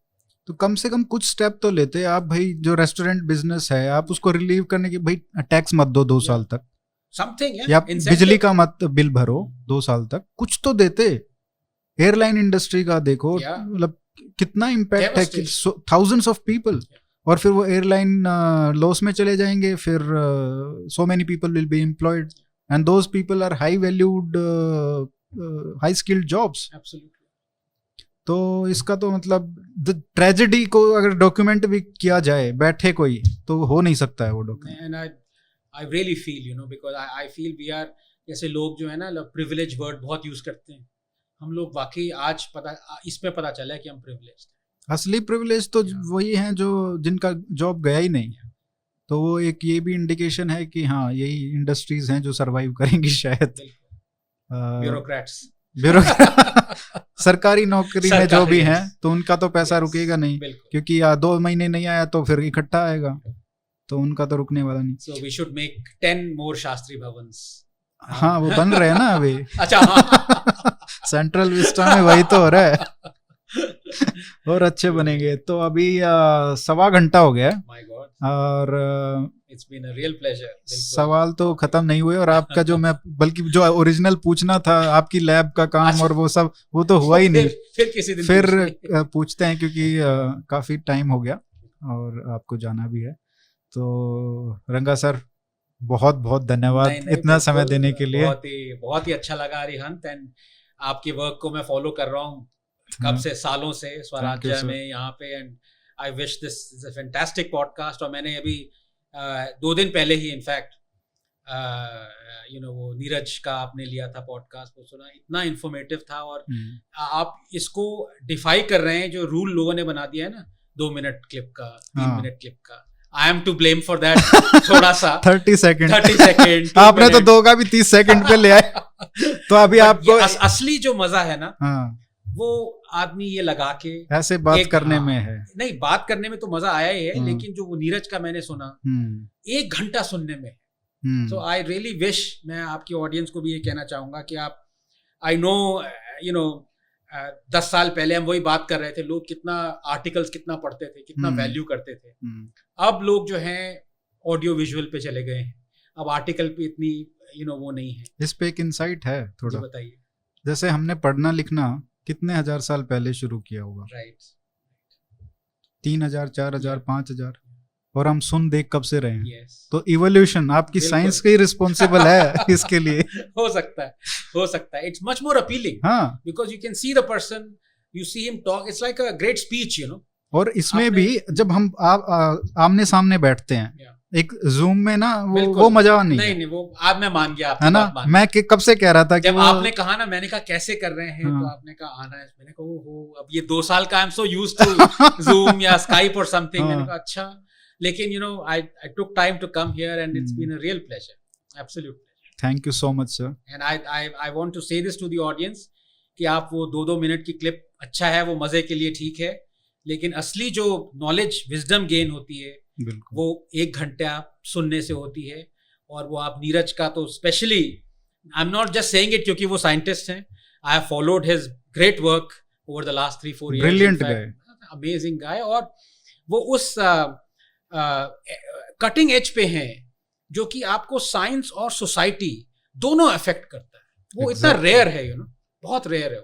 तो कम से कम कुछ step तो लेते आप भाई. जो restaurant business है, आप उसको रिलीव करने की, भाई टैक्स मत दो 2 साल तक, समथिंग, या बिजली का मत बिल भरो 2 साल तक, कुछ तो देते. एयरलाइन इंडस्ट्री का देखो, मतलब कितना इम्पैक्ट है, थाउजेंड्स ऑफ पीपल, और फिर वो एयरलाइन लॉस में चले जाएंगे, फिर so many people will be employed and those people are high valued high skilled jobs. Absolutely. तो इसका तो मतलब द ट्रेजेडी को अगर डॉक्यूमेंट भी किया जाए बैठे कोई, तो हो नहीं सकता है वो document. And I really feel, because I feel we are जैसे लोग जो है ना प्रिविलेज वर्ड बहुत यूज करते हैं, हम लोग वाकई आज इसमें पता चला है कि हम प्रिविलेज हैं। असली प्रिविलेज तो वही हैं जो जिनका जॉब गया ही नहीं, तो वो एक ये भी इंडिकेशन है कि हाँ यही इंडस्ट्रीज हैं जो सरवाइव करेंगी शायद। ब्यूरोक्रेट्स सरकारी नौकरी में जो भी हैं तो उनका तो पैसा रुकेगा नहीं, क्योंकि 2 महीने नहीं आया तो फिर इकट्ठा आएगा, तो उनका तो रुकने वाला नहीं। So we should make 10 more Shastri Bhavan's. हाँ वो बन रहे हैं ना अभी। अच्छा सेंट्रल विस्टा में वही तो हो रहा है। और अच्छे बनेंगे। तो अभी 1.25 घंटा हो गया और It's been a real pleasure। सवाल तो खत्म नहीं हुए, और आपका जो मैं बल्कि जो ओरिजिनल पूछना था आपकी लैब का काम और वो सब, वो तो हुआ ही नहीं। फिर किसी दिन पूछते हैं, क्योंकि काफी टाइम हो गया और आपको जाना भी है। तो रंगा सर बहुत बहुत धन्यवाद इतना समय देने के लिए। बहुत ही अच्छा लगा अरिहंत, एंड आपके वर्क को मैं फॉलो कर रहा हूँ कब से, सालों से स्वराज्य में यहाँ पे, and I wish this is a fantastic podcast. और मैंने अभी 2 दिन पहले ही इनफैक्ट वो नीरज का आपने लिया था पॉडकास्ट, वो सुना, इतना इन्फॉर्मेटिव था। और आप इसको डिफाई कर रहे हैं जो रूल लोगों ने बना दिया है ना, 2 मिनट क्लिप का, 3 मिनट क्लिप का। I am to blame for that थोड़ा सा। 30 सेकंड आपने तो 2 का भी 30 सेकंड पे ले आए। तो अभी आपको असली जो मजा है ना, वो आदमी ये लगा के ऐसे बात करने में है। नहीं, बात करने में तो मजा आया ही है, लेकिन जो वो नीरज का मैंने सुना 1 घंटा सुनने में। सो आई रियली विश, मैं आपकी ऑडियंस को भी ये कहना चाहूंगा कि आप, आई नो 10 साल पहले हम वही बात कर रहे थे, लोग कितना आर्टिकल्स कितना पढ़ते थे, कितना वैल्यू करते थे। अब लोग जो हैं ऑडियो विजुअल पे चले गए हैं, अब आर्टिकल पे इतनी वो नहीं है। इस पे एक इंसाइट है थोड़ा, बताइए। जैसे हमने पढ़ना लिखना कितने 1000 साल पहले शुरू किया होगा, राइट, 3000 4000 5000, और हम सुन देख कब से रहे हैं। yes. तो इवोल्यूशन आपकी साइंस का ही रिस्पॉन्सिबल है इसके लिए। हो सकता है it's much more appealing, because you can see the person, you see him talk, it's like a great speech, और इसमें भी जब हम आमने सामने बैठते हैं, एक जूम में ना वो मजा नहीं, वो आज मैं मान गया, है ना। मैं कब से कह रहा था कि जब आपने कहा ना, मैंने कहा कैसे कर रहे हैं, तो आपने कहा आना है, मैंने कहा ओहो, अब ये 2 साल का I am so used to zoom या स्काइप और समथिंग। मैंने कहा अच्छा, लेकिन I took time to come here and it's been a real pleasure, absolute pleasure. Thank you so much sir. And I want to say this to the audience कि आप वो 2-2 minute की clip अच्छा है, वो मजे के लिए ठीक है, लेकिन असली जो नॉलेज विजडम गेन होती है वो 1 घंटा सुनने से होती है। और वो आप नीरज का तो specially, I am not just saying it क्योंकि वो साइंटिस्ट हैं, I have followed his great work over the last 3-4 years, brilliant guy, amazing guy, और वो उस कटिंग एज पे हैं जो कि आपको साइंस और सोसाइटी दोनों अफेक्ट करता है। वो इतना रेयर है, बहुत रेयर है।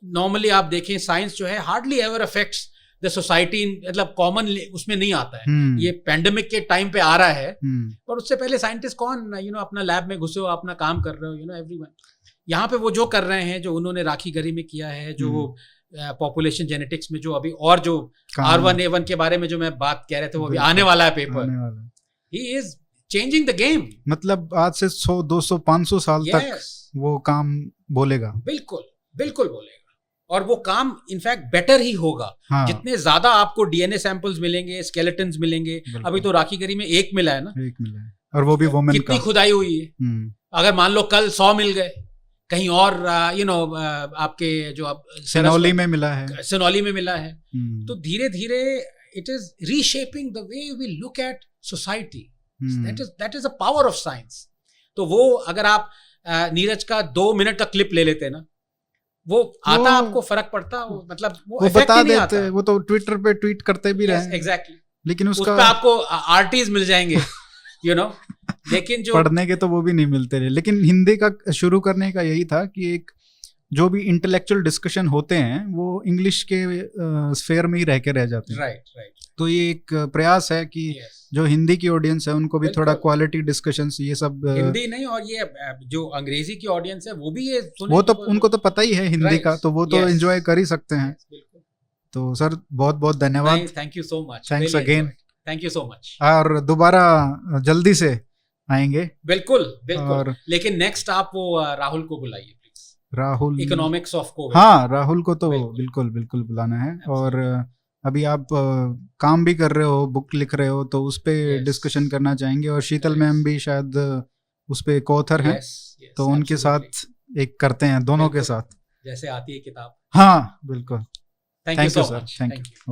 नॉर्मली आप देखें साइंस जो है hardly ever affects the society, मतलब कॉमन उसमें नहीं आता है। ये पैंडेमिक के टाइम पे आ रहा है, पर उससे पहले साइंटिस्ट कौन, अपना लैब में घुसे हो, अपना काम कर रहे हो, एवरीवन। यहाँ पे वो जो कर रहे हैं, जो उन्होंने राखी गरी में किया है, जो पॉपुलेशन जेनेटिक्स में जो अभी, और जो R1A1 के बारे में जो मैं बात कह रहे थे, वो अभी आने वाला है paper. He is changing the game. मतलब आज से 100 200 500 साल तक वो काम बोलेगा। बिल्कुल बोलेगा, और वो काम इनफैक्ट बेटर ही होगा। जितने ज्यादा आपको डीएनए सैंपल्स मिलेंगे, स्केलेटन्स मिलेंगे, अभी तो राखी गरी में 1 मिला है ना, 1 मिला है, और वो भी वुमेन का। कितनी खुदाई हुई है। अगर मान लो कल 100 मिल गए कहीं और, आपके जो सिनौली में मिला है, तो धीरे धीरे it is reshaping the way we look at society. That is the power of science. तो वो अगर आप नीरज का 2 मिनट का क्लिप ले लेते ना, वो आता, आपको फर्क पड़ता, मतलब वो बता देते, वो तो ट्विटर पे ट्वीट करते भी रहे। एग्जैक्टली, लेकिन उसका आपको आर्टिस्ट मिल जाएंगे, लेकिन जो पढ़ने के तो वो भी नहीं मिलते रहे। लेकिन हिंदी का शुरू करने का यही था कि एक जो भी इंटेलेक्चुअल डिस्कशन होते हैं वो इंग्लिश के स्फेयर में ही रह के रह जाते हैं। राइट। तो ये एक प्रयास है कि जो हिंदी की ऑडियंस है उनको भी थोड़ा क्वालिटी डिस्कशंस, ये सब हिंदी नहीं, और ये जो अंग्रेजी की ऑडियंस है वो भी ये सुने, वो तो उनको तो पता ही है हिंदी का, तो वो तो एंजॉय कर ही सकते हैं। तो सर बहुत बहुत धन्यवाद, thank you so much, thanks again, thank you so much. और दोबारा जल्दी से आएंगे। बिल्कुल बिल्कुल। और लेकिन नेक्स्ट आप वो राहुल को बुलाइए please, Rahul, economics of Covid. हाँ राहुल को तो बिल्कुल। बिल्कुल बिल्कुल बुलाना है। Absolutely. और अभी आप काम भी कर रहे हो, बुक लिख रहे हो, तो उस पे Yes. डिस्कशन करना चाहेंगे। और शीतल Correct. मैम भी शायद उस पे कोऑथर हैं, Yes, yes, तो उनके absolutely. साथ एक करते हैं, दोनों के बिल्कुल। साथ। जैसे आती है किताब। हाँ बिल्कुल। Thank you thank you so sir, much. Thank thank you. You.